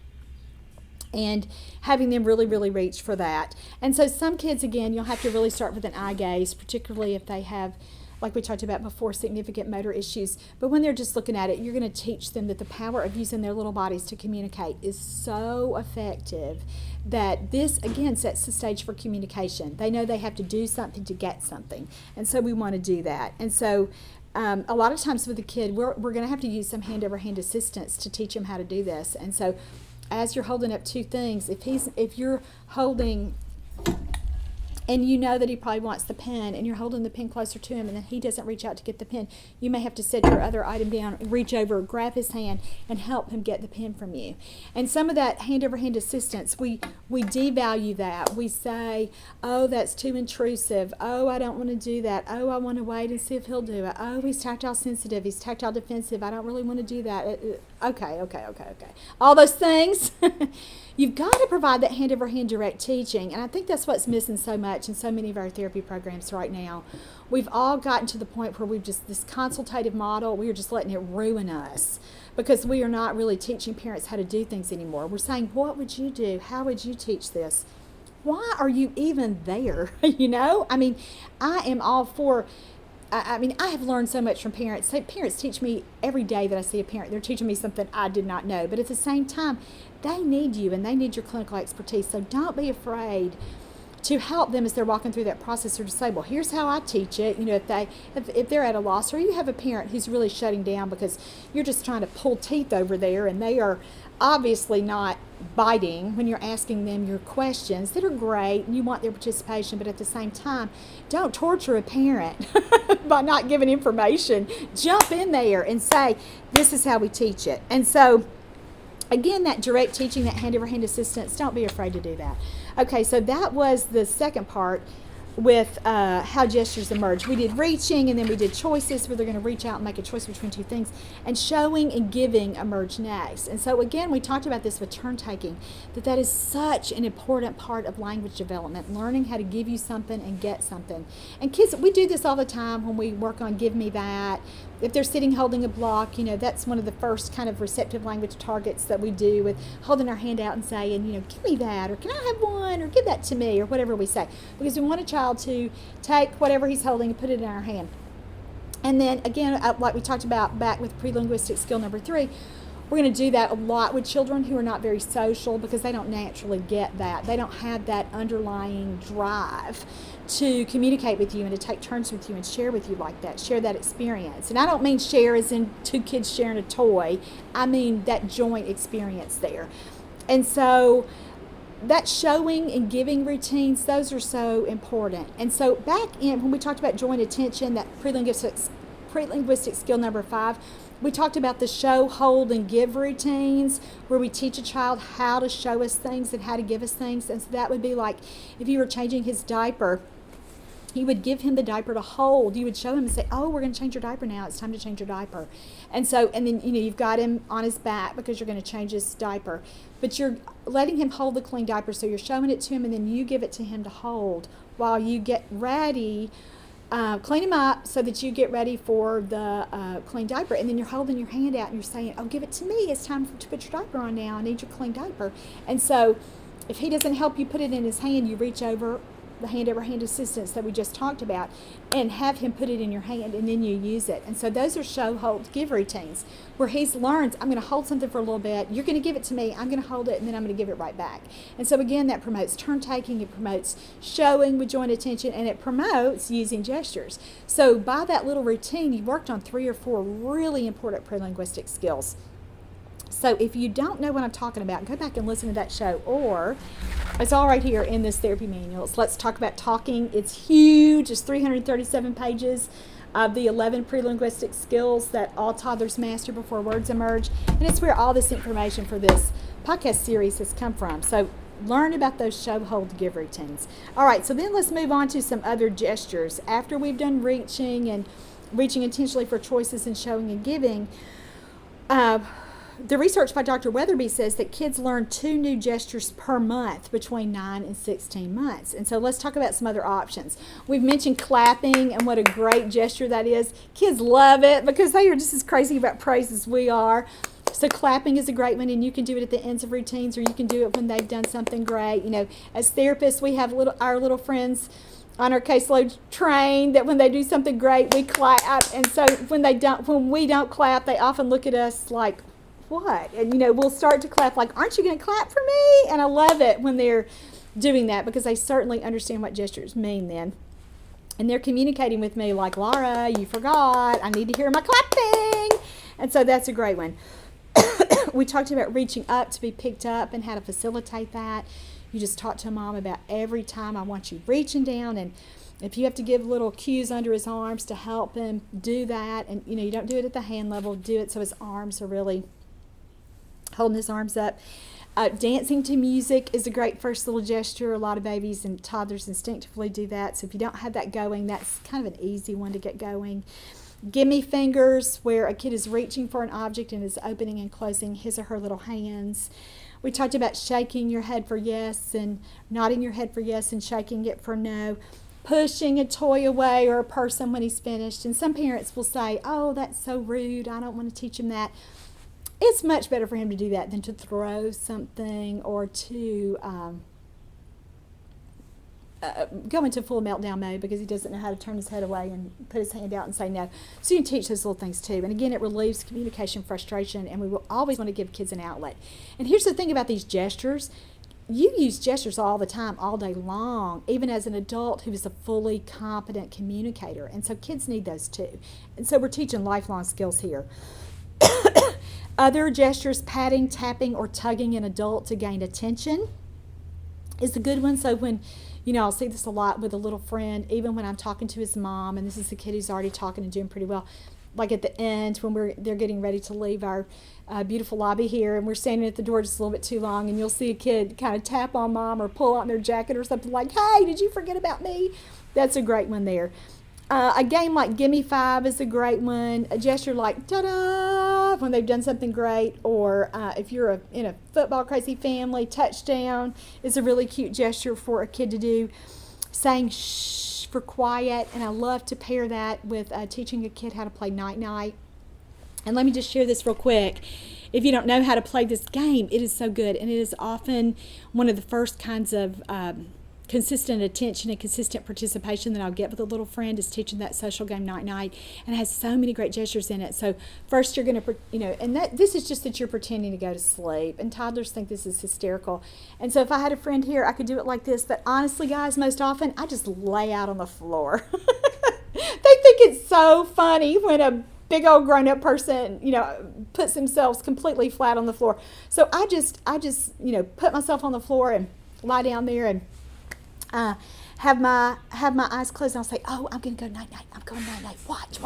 and having them really reach for that. And so some kids, again, you'll have to really start with an eye gaze, particularly if they have like we talked about before, significant motor issues. But when they're just looking at it, you're going to teach them that the power of using their little bodies to communicate is so effective that this, again, sets the stage for communication. They know they have to do something to get something. And so we want to do that. And so a lot of times with a kid, we're going to have to use some hand-over-hand assistance to teach them how to do this. And so as you're holding up two things, if you're holding, and you know that he probably wants the pen, and you're holding the pen closer to him, and then he doesn't reach out to get the pen, you may have to set your other item down, reach over, grab his hand, and help him get the pen from you. And some of that hand-over-hand assistance, we devalue that. We say, oh, that's too intrusive. Oh, I don't want to do that. Oh, I want to wait and see if he'll do it. Oh, he's tactile sensitive. He's tactile defensive. I don't really want to do that. Okay. All those things. You've got to provide that hand-over-hand direct teaching, and I think that's what's missing so much in so many of our therapy programs right now. We've all gotten to the point where this consultative model, we are just letting it ruin us because we are not really teaching parents how to do things anymore. We're saying, what would you do? How would you teach this? Why are you even there? I mean, I am all for... I have learned so much from parents. Parents teach me every day that I see a parent. They're teaching me something I did not know. But at the same time, they need you and they need your clinical expertise. So don't be afraid to help them as they're walking through that process, or to say, well, here's how I teach it. If they're at a loss, or you have a parent who's really shutting down because you're just trying to pull teeth over there and they are obviously not biting when you're asking them your questions that are great and you want their participation, but at the same time, don't torture a parent by not giving information. Jump in there and say, this is how we teach it. And so, again, that direct teaching, that hand-over-hand assistance, don't be afraid to do that. Okay, so that was the second part with how gestures emerge. We did reaching, and then we did choices, where they're going to reach out and make a choice between two things, and showing and giving emerge next. And so again, we talked about this with turn taking, that is such an important part of language development, learning how to give you something and get something. And kids, we do this all the time when we work on give me that. If they're sitting holding a block, that's one of the first kind of receptive language targets that we do, with holding our hand out and saying, give me that, or can I have one, or give that to me, or whatever we say. Because we want a child to take whatever he's holding and put it in our hand. And then again, like we talked about back with prelinguistic skill number 3, we're going to do that a lot with children who are not very social, because they don't naturally get that. They don't have that underlying drive to communicate with you and to take turns with you and share with you like that, share that experience. And I don't mean share as in two kids sharing a toy. I mean that joint experience there. And so that showing and giving routines, those are so important. And so back in, when we talked about joint attention, that prelinguistic skill number 5, we talked about the show, hold, and give routines, where we teach a child how to show us things and how to give us things. And so that would be like if you were changing his diaper, you would give him the diaper to hold. You would show him and say, oh, we're going to change your diaper now. It's time to change your diaper. And then, you've got him on his back because you're going to change his diaper. But you're letting him hold the clean diaper. So you're showing it to him, and then you give it to him to hold while you get ready. Clean him up so that you get ready for the clean diaper. And then you're holding your hand out and you're saying, oh, give it to me. It's time to put your diaper on now. I need your clean diaper. And so if he doesn't help you put it in his hand, you reach over, the hand-over-hand assistance that we just talked about, and have him put it in your hand, and then you use it. And so those are show, hold, give routines, where he learns, I'm going to hold something for a little bit, you're going to give it to me, I'm going to hold it, and then I'm going to give it right back. And so again, that promotes turn taking, it promotes showing with joint attention, and it promotes using gestures. So by that little routine, you worked on 3 or 4 really important prelinguistic skills. So if you don't know what I'm talking about, go back and listen to that show, or it's all right here in this therapy manual. It's Let's Talk About Talking. It's huge. It's 337 pages of the 11 prelinguistic skills that all toddlers master before words emerge. And it's where all this information for this podcast series has come from. So learn about those show, hold, give routines. All right, so then let's move on to some other gestures. After we've done reaching and reaching intentionally for choices and showing and giving, the research by Dr. Weatherby says that kids learn 2 new gestures per month between 9 and 16 months. And so let's talk about some other options. We've mentioned clapping and what a great gesture that is. Kids love it because they are just as crazy about praise as we are. So clapping is a great one, and you can do it at the ends of routines, or you can do it when they've done something great. As therapists, we have our little friends on our caseload trained that when they do something great, we clap. And so when we don't clap, they often look at us like, what? And we'll start to clap like, aren't you going to clap for me? And I love it when they're doing that because they certainly understand what gestures mean then. And they're communicating with me like, Laura, you forgot. I need to hear my clapping. And so that's a great one. We talked about reaching up to be picked up and how to facilitate that. You just talk to mom about every time I want you reaching down, and if you have to give little cues under his arms to help him do that, and you don't do it at the hand level, do it so his arms are really holding his arms up. Dancing to music is a great first little gesture. A lot of babies and toddlers instinctively do that. So if you don't have that going, that's kind of an easy one to get going. Gimme fingers, where a kid is reaching for an object and is opening and closing his or her little hands. We talked about shaking your head for yes and nodding your head for yes and shaking it for no. Pushing a toy away or a person when he's finished. And some parents will say, oh, that's so rude. I don't want to teach him that. It's much better for him to do that than to throw something or to go into full meltdown mode because he doesn't know how to turn his head away and put his hand out and say no. So you can teach those little things too. And again, it relieves communication frustration, and we will always want to give kids an outlet. And here's the thing about these gestures. You use gestures all the time, all day long, even as an adult who is a fully competent communicator. And so kids need those too. And so we're teaching lifelong skills here. Other gestures, patting, tapping, or tugging an adult to gain attention is a good one. So when, I'll see this a lot with a little friend, even when I'm talking to his mom, and this is the kid who's already talking and doing pretty well, like at the end when they're getting ready to leave our beautiful lobby here, and we're standing at the door just a little bit too long, and you'll see a kid kind of tap on mom or pull on their jacket or something like, hey, did you forget about me? That's a great one there. A game like Gimme 5 is a great one. A gesture like ta-da when they've done something great, or if you're in a football crazy family, touchdown is a really cute gesture for a kid to do. Saying shh for quiet, and I love to pair that with teaching a kid how to play night-night. And let me just share this real quick. If you don't know how to play this game, it is so good, and it is often one of the first kinds of consistent attention and consistent participation that I'll get with a little friend is teaching that social game night-night, and it has so many great gestures in it. So first you're going to, and this is just that you're pretending to go to sleep, and toddlers think this is hysterical. And so if I had a friend here, I could do it like this, but honestly, guys, most often I just lay out on the floor. They think it's so funny when a big old grown-up person, puts themselves completely flat on the floor. So I just, put myself on the floor and lie down there and have my eyes closed, and I'll say, oh, I'm going to go night-night. I'm going night-night. Watch.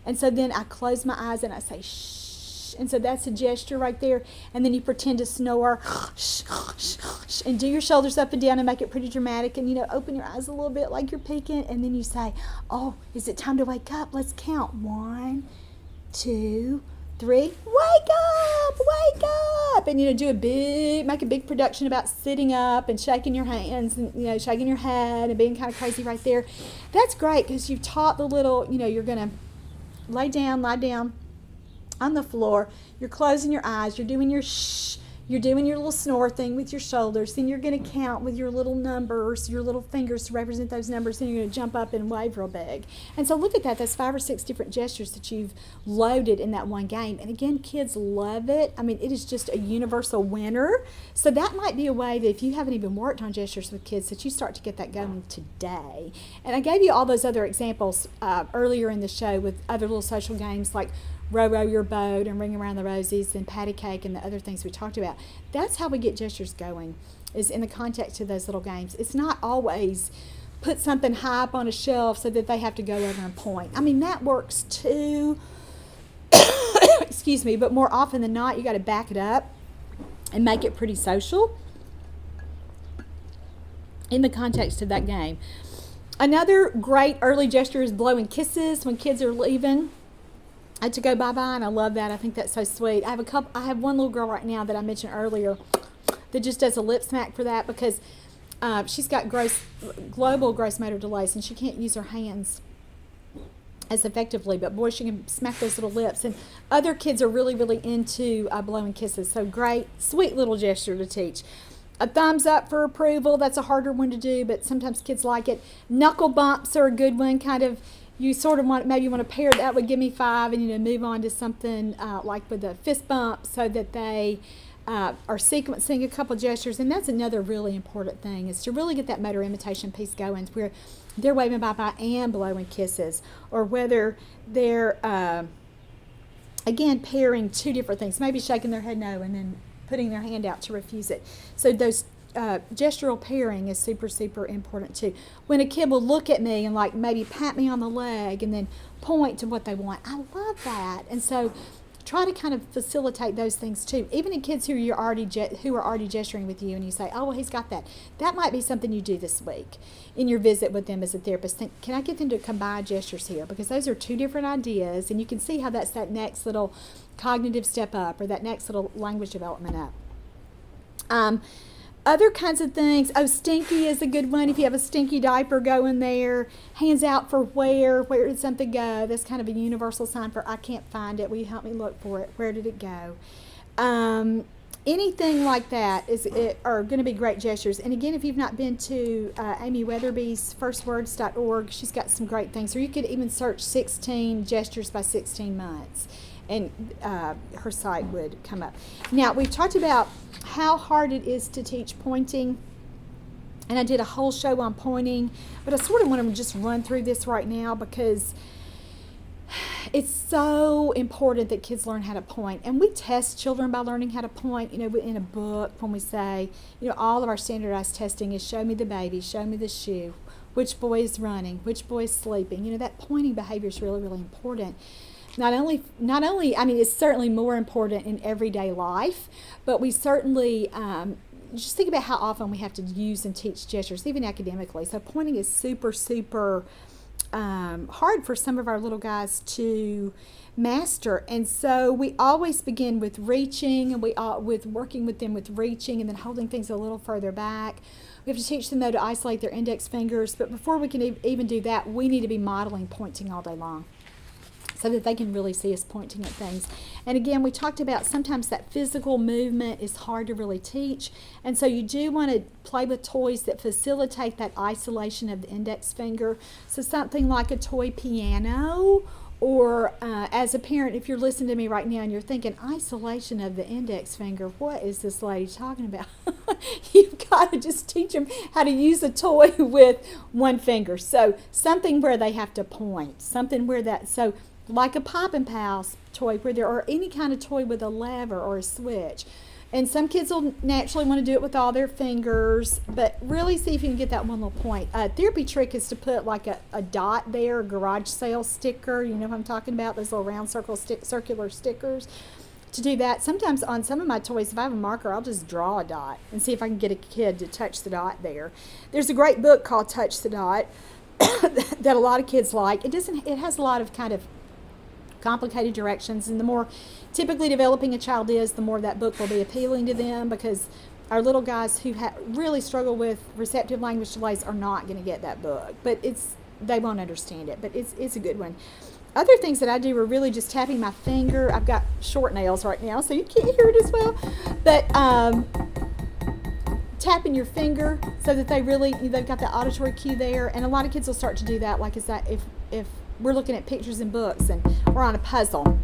And so then I close my eyes and I say, shh. And so that's a gesture right there. And then you pretend to snore, shh, shh, shh, and do your shoulders up and down and make it pretty dramatic. And, open your eyes a little bit like you're peeking. And then you say, oh, is it time to wake up? Let's count. 1, 2, 3. Wake up. And, make a big production about sitting up and shaking your hands and, shaking your head and being kind of crazy right there. That's great because you've taught the little, you're going to lie down on the floor. You're closing your eyes. You're doing your shh. You're doing your little snore thing with your shoulders. Then you're going to count with your little numbers, your little fingers to represent those numbers. Then you're going to jump up and wave real big. And so look at that. That's 5 or 6 different gestures that you've loaded in that one game. And again, kids love it. I mean, it is just a universal winner. So that might be a way that if you haven't even worked on gestures with kids, that you start to get that going today. And I gave you all those other examples earlier in the show with other little social games like row your boat and ring around the rosies and patty cake and the other things we talked about. That's how we get gestures going, is in the context of those little games. It's not always put something high up on a shelf so that they have to go over and point. I mean, that works too, excuse me, but more often than not, you got to back it up and make it pretty social in the context of that game. Another great early gesture is blowing kisses when kids are leaving to go bye-bye, and I love that. I think that's so sweet. I have one little girl right now that I mentioned earlier that just does a lip smack for that because she's got global gross motor delays, and she can't use her hands as effectively, but boy, she can smack those little lips. And other kids are really, really into blowing kisses. So great, sweet little gesture to teach. A thumbs up for approval, that's a harder one to do, but sometimes kids like it. Knuckle bumps are a good one, kind of, you sort of maybe want to pair that with give me 5 and, move on to something like with a fist bump so that they are sequencing a couple gestures. And that's another really important thing, is to really get that motor imitation piece going, where they're waving bye-bye and blowing kisses, or whether they're, again, pairing two different things, maybe shaking their head no and then putting their hand out to refuse it. So those gestural pairing is super, super important too. When a kid will look at me and like maybe pat me on the leg and then point to what they want, I love that. And so try to kind of facilitate those things too. Even in kids who are already gesturing with you, and you say, oh, well, he's got that. That might be something you do this week in your visit with them as a therapist. Think, can I get them to combine gestures here? Because those are two different ideas, and you can see how that's that next little cognitive step up, or that next little language development up. Other kinds of things. Oh, stinky is a good one. If you have a stinky diaper going there, hands out for where did something go? That's kind of a universal sign for I can't find it. Will you help me look for it? Where did it go? Anything like that are going to be great gestures. And again, if you've not been to Amy Weatherby's firstwords.org, she's got some great things. Or you could even search 16 gestures by 16 months. And her site would come up. Now, we've talked about how hard it is to teach pointing, and I did a whole show on pointing, but I sort of want to just run through this right now because it's so important that kids learn how to point. And we test children by learning how to point, in a book when we say, all of our standardized testing is show me the baby, show me the shoe, which boy is running, which boy is sleeping. That pointing behavior is really, really important. Not only, it's certainly more important in everyday life, but we certainly, just think about how often we have to use and teach gestures, even academically. So pointing is super, super hard for some of our little guys to master. And so we always begin with reaching, and with working with them with reaching and then holding things a little further back. We have to teach them, though, to isolate their index fingers. But before we can even do that, we need to be modeling pointing all day long, so that they can really see us pointing at things. And again, we talked about sometimes that physical movement is hard to really teach. And so you do want to play with toys that facilitate that isolation of the index finger. So something like a toy piano, or as a parent, if you're listening to me right now and you're thinking, isolation of the index finger, what is this lady talking about? You've got to just teach them how to use a toy with one finger. So something where they have to point, so like a Pop and Pals toy, where there are any kind of toy with a lever or a switch. And some kids will naturally want to do it with all their fingers, but really see if you can get that one little point. A therapy trick is to put like a dot there, a garage sale sticker. You know what I'm talking about? Those little round circular stickers. To do that, sometimes on some of my toys, if I have a marker, I'll just draw a dot and see if I can get a kid to touch the dot there. There's a great book called Touch the Dot that a lot of kids like. It has a lot of kind of complicated directions, and the more typically developing a child is, the more that book will be appealing to them, because our little guys who really struggle with receptive language delays are not going to get that book, but they won't understand it, but it's a good one. Other things that I do are really just tapping my finger. I've got short nails right now, so you can't hear it as well, but tapping your finger so that they've got the auditory cue there. And a lot of kids will start to do that, like if we're looking at pictures in books and we're on a puzzle,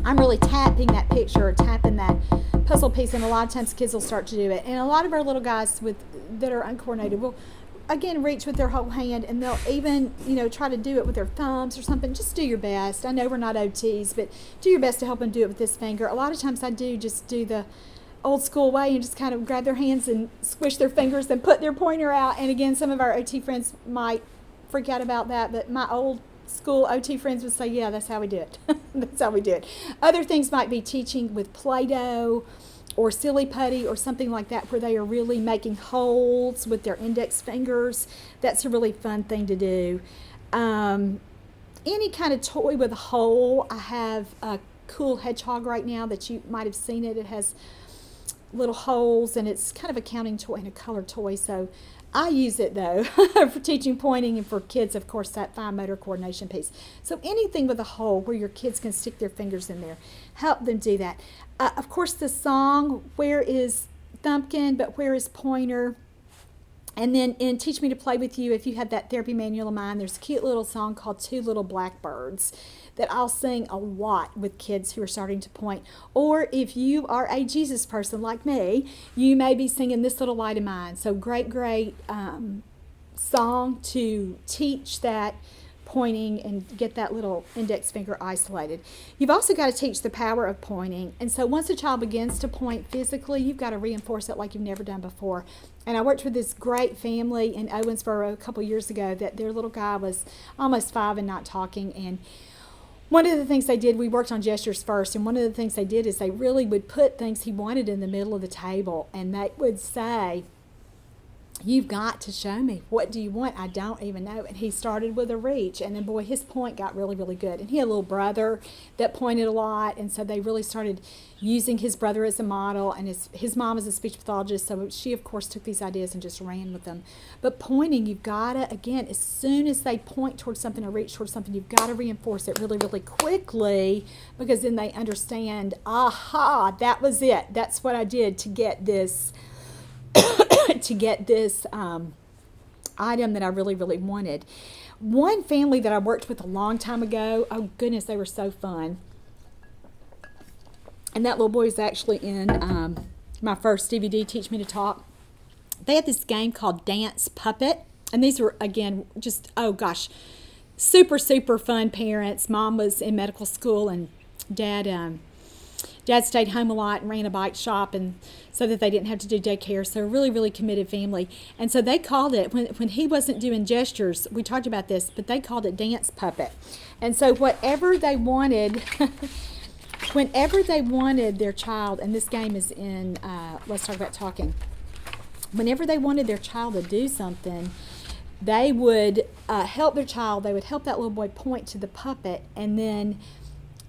I'm really tapping that picture or tapping that puzzle piece, and a lot of times kids will start to do it. And a lot of our little guys that are uncoordinated will, again, reach with their whole hand, and they'll even, try to do it with their thumbs or something. Just do your best. I know we're not OTs, but do your best to help them do it with this finger. A lot of times I do just do the old school way and just kind of grab their hands and squish their fingers and put their pointer out. And again, some of our OT friends might freak out about that, but my old school OT friends would say, yeah, that's how we do it. That's how we do it. Other things might be teaching with Play-Doh or silly putty or something like that, where they are really making holes with their index fingers. That's a really fun thing to do. Any kind of toy with a hole. I have a cool hedgehog right now that you might have seen it. It has little holes, and it's kind of a counting toy and a color toy. So I use it, though, for teaching pointing, and for kids, of course, that fine motor coordination piece. So anything with a hole where your kids can stick their fingers in there, help them do that. Of course, the song, where is thumbkin, but where is pointer? And then in Teach Me to Play With You, if you have that therapy manual of mine, there's a cute little song called Two Little Blackbirds that I'll sing a lot with kids who are starting to point. Or if you are a Jesus person like me, you may be singing This Little Light of Mine. So great song to teach that pointing and get that little index finger isolated. You've also got to teach the power of pointing. And so once a child begins to point physically, you've got to reinforce it like you've never done before. And I worked with this great family in Owensboro a couple years ago that their little guy was almost 5 and not talking. And one of the things they did, we worked on gestures first, and one of the things they did is they really would put things he wanted in the middle of the table, and they would say, "You've got to show me. What do you want? I don't even know." And he started with a reach, and then boy, his point got really, really good. And he had a little brother that pointed a lot, and so they really started using his brother as a model, and his mom is a speech pathologist, so she of course took these ideas and just ran with them. But pointing, you've got to, again, as soon as they point towards something or reach towards something, you've got to reinforce it really, really quickly, because then they understand, aha, that was it. That's what I did to get this item that I really, really wanted. One family that I worked with a long time ago, oh goodness, they were so fun. And that little boy is actually in my first DVD, Teach Me to Talk. They had this game called Dance Puppet. And these were, again, just, oh gosh, super, super fun parents. Mom was in medical school, and Dad stayed home a lot and ran a bike shop, and so that they didn't have to do daycare. So a really, really committed family. And so they called it, when he wasn't doing gestures, we talked about this, but they called it Dance Puppet. And so whatever they wanted, whenever they wanted their child, and this game is in, let's talk about talking. Whenever they wanted their child to do something, they would help their child. They would help that little boy point to the puppet, and then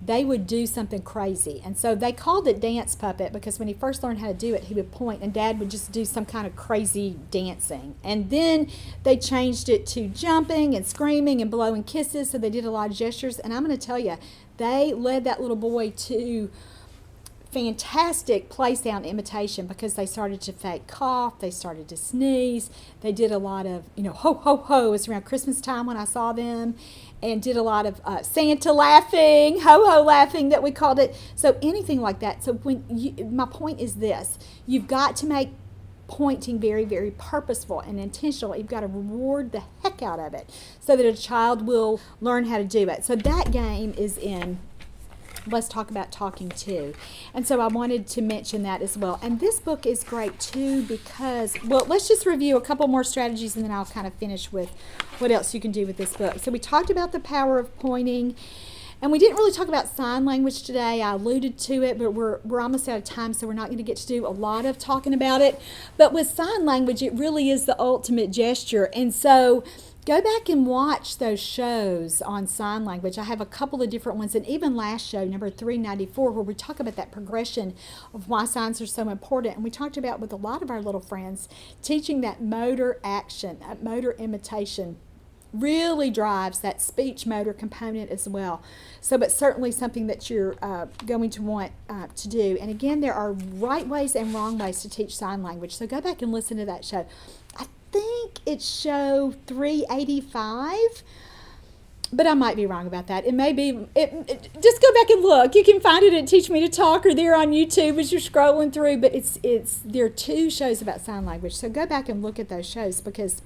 they would do something crazy. And so they called it Dance Puppet because when he first learned how to do it, he would point and Dad would just do some kind of crazy dancing. And then they changed it to jumping and screaming and blowing kisses, so they did a lot of gestures. And I'm going to tell you, they led that little boy to fantastic play sound imitation because they started to fake cough, they started to sneeze, they did a lot of, ho, ho, ho. It was around Christmas time when I saw them, and did a lot of Santa laughing, ho, ho laughing that we called it. So anything like that. So my point is this, you've got to make pointing very, very purposeful and intentional. You've got to reward the heck out of it so that a child will learn how to do it. So that game is in Let's Talk About Talking Too. And so I wanted to mention that as well. And this book is great too because, well, let's just review a couple more strategies and then I'll kind of finish with what else you can do with this book. So we talked about the power of pointing, and we didn't really talk about sign language today. I alluded to it, but we're almost out of time, so we're not going to get to do a lot of talking about it. But with sign language, it really is the ultimate gesture. And so go back and watch those shows on sign language. I have a couple of different ones, and even last show, number 394, where we talk about that progression of why signs are so important. And we talked about, with a lot of our little friends, teaching that motor action, that motor imitation really drives that speech motor component as well. So, but certainly something that you're going to want to do. And again, there are right ways and wrong ways to teach sign language. So go back and listen to that show. I think it's show 385, but I might be wrong about that. It may be, just go back and look. You can find it at Teach Me to Talk or there on YouTube as you're scrolling through, but there are 2 shows about sign language. So go back and look at those shows because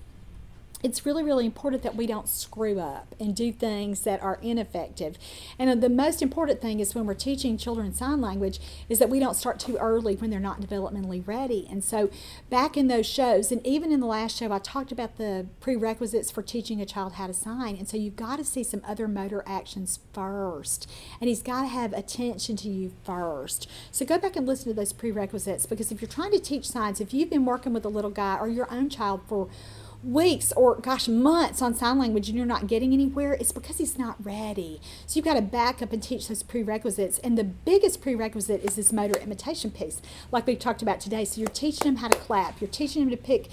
it's really, really important that we don't screw up and do things that are ineffective. And the most important thing is when we're teaching children sign language is that we don't start too early when they're not developmentally ready. And so back in those shows, and even in the last show, I talked about the prerequisites for teaching a child how to sign. And so you've got to see some other motor actions first. And he's got to have attention to you first. So go back and listen to those prerequisites, because if you're trying to teach signs, if you've been working with a little guy or your own child for weeks or months on sign language and you're not getting anywhere, it's because he's not ready. So you've got to back up and teach those prerequisites. And the biggest prerequisite is this motor imitation piece, like we talked about today. So you're teaching him how to clap. You're teaching him to pick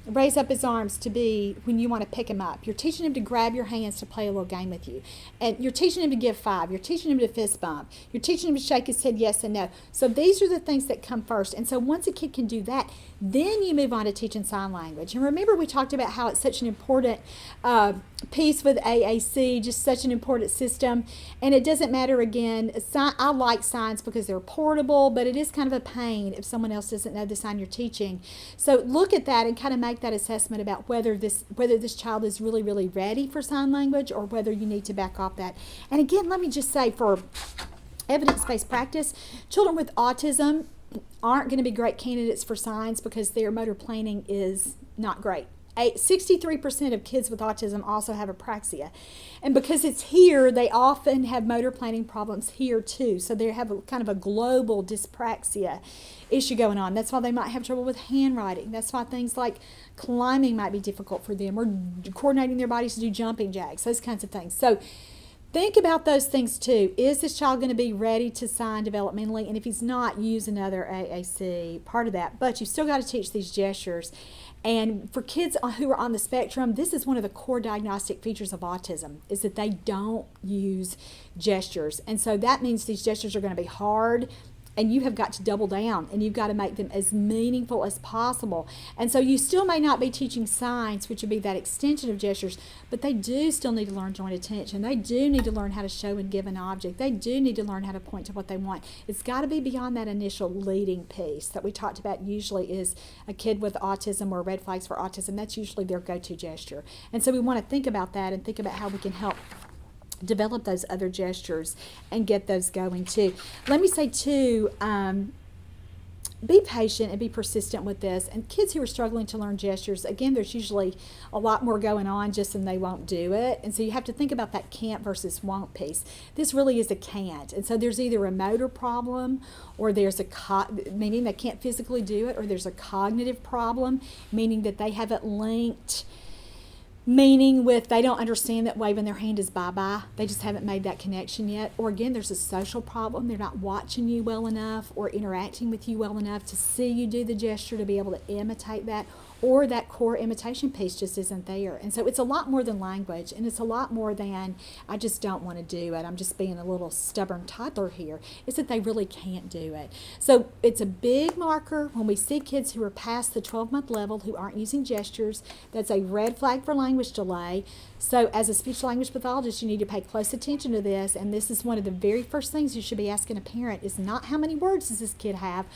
raise up his arms to be when you want to pick him up. You're teaching him to grab your hands to play a little game with you. And you're teaching him to give five. You're teaching him to fist bump. You're teaching him to shake his head yes and no. So these are the things that come first. And so once a kid can do that, then you move on to teaching sign language. And remember, we talked about how it's such an important piece with AAC, just such an important system. And it doesn't matter, again, I like signs because they're portable, but it is kind of a pain if someone else doesn't know the sign you're teaching. So look at that and kind of make that assessment about whether this child is really, really ready for sign language or whether you need to back off that. And again, let me just say, for evidence-based practice, children with autism aren't going to be great candidates for signs because their motor planning is not great. 63% of kids with autism also have apraxia. And because it's here, they often have motor planning problems here too. So they have kind of a global dyspraxia issue going on. That's why they might have trouble with handwriting. That's why things like climbing might be difficult for them, or coordinating their bodies to do jumping jacks, those kinds of things. So think about those things too. Is this child going to be ready to sign developmentally? And if he's not, use another AAC part of that. But you've still got to teach these gestures. And for kids who are on the spectrum, this is one of the core diagnostic features of autism, is that they don't use gestures. And so that means these gestures are going to be hard, and you have got to double down, and you've got to make them as meaningful as possible. And so you still may not be teaching signs, which would be that extension of gestures, but they do still need to learn joint attention. They do need to learn how to show and give an object. They do need to learn how to point to what they want. It's got to be beyond that initial leading piece that we talked about. Usually is a kid with autism or red flags for autism. That's usually their go-to gesture. And so we want to think about that and think about how we can help develop those other gestures and get those going too. Let me say too, be patient and be persistent with this. And kids who are struggling to learn gestures, again, there's usually a lot more going on just than they won't do it. And so you have to think about that can't versus won't piece. This really is a can't. And so there's either a motor problem, or there's meaning they can't physically do it, or there's a cognitive problem, meaning that they haven't linked meaning with they don't understand that waving their hand is bye-bye. They just haven't made that connection yet. Or again, there's a social problem. They're not watching you well enough or interacting with you well enough to see you do the gesture to be able to imitate that. Or that core imitation piece just isn't there. And so it's a lot more than language, and it's a lot more than I just don't want to do it. I'm just being a little stubborn toddler here. It's that they really can't do it. So it's a big marker when we see kids who are past the 12-month level who aren't using gestures. That's a red flag for language delay. So as a speech language pathologist, you need to pay close attention to this. And this is one of the very first things you should be asking a parent, is not how many words does this kid have,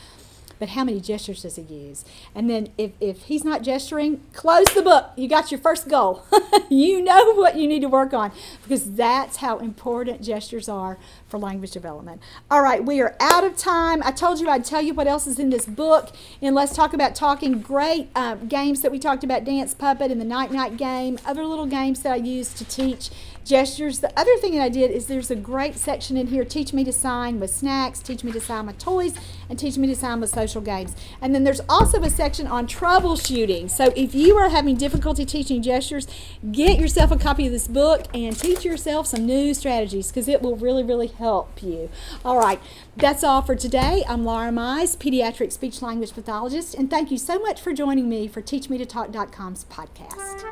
but how many gestures does he use? And then if he's not gesturing, close the book. You got your first goal. You know what you need to work on, because that's how important gestures are for language development. All right, we are out of time. I told you I'd tell you what else is in this book. And Let's Talk About Talking. Great games that we talked about, Dance Puppet and the Night-Night game, other little games that I use to teach gestures. The other thing that I did is there's a great section in here, Teach Me to Sign with snacks, Teach Me to Sign with toys, and Teach Me to Sign with social games. And then there's also a section on troubleshooting. So if you are having difficulty teaching gestures, get yourself a copy of this book and teach yourself some new strategies, because it will really, really help you. All right, that's all for today. I'm Laura Mize, pediatric speech language pathologist, and thank you so much for joining me for teachmetotalk.com's podcast.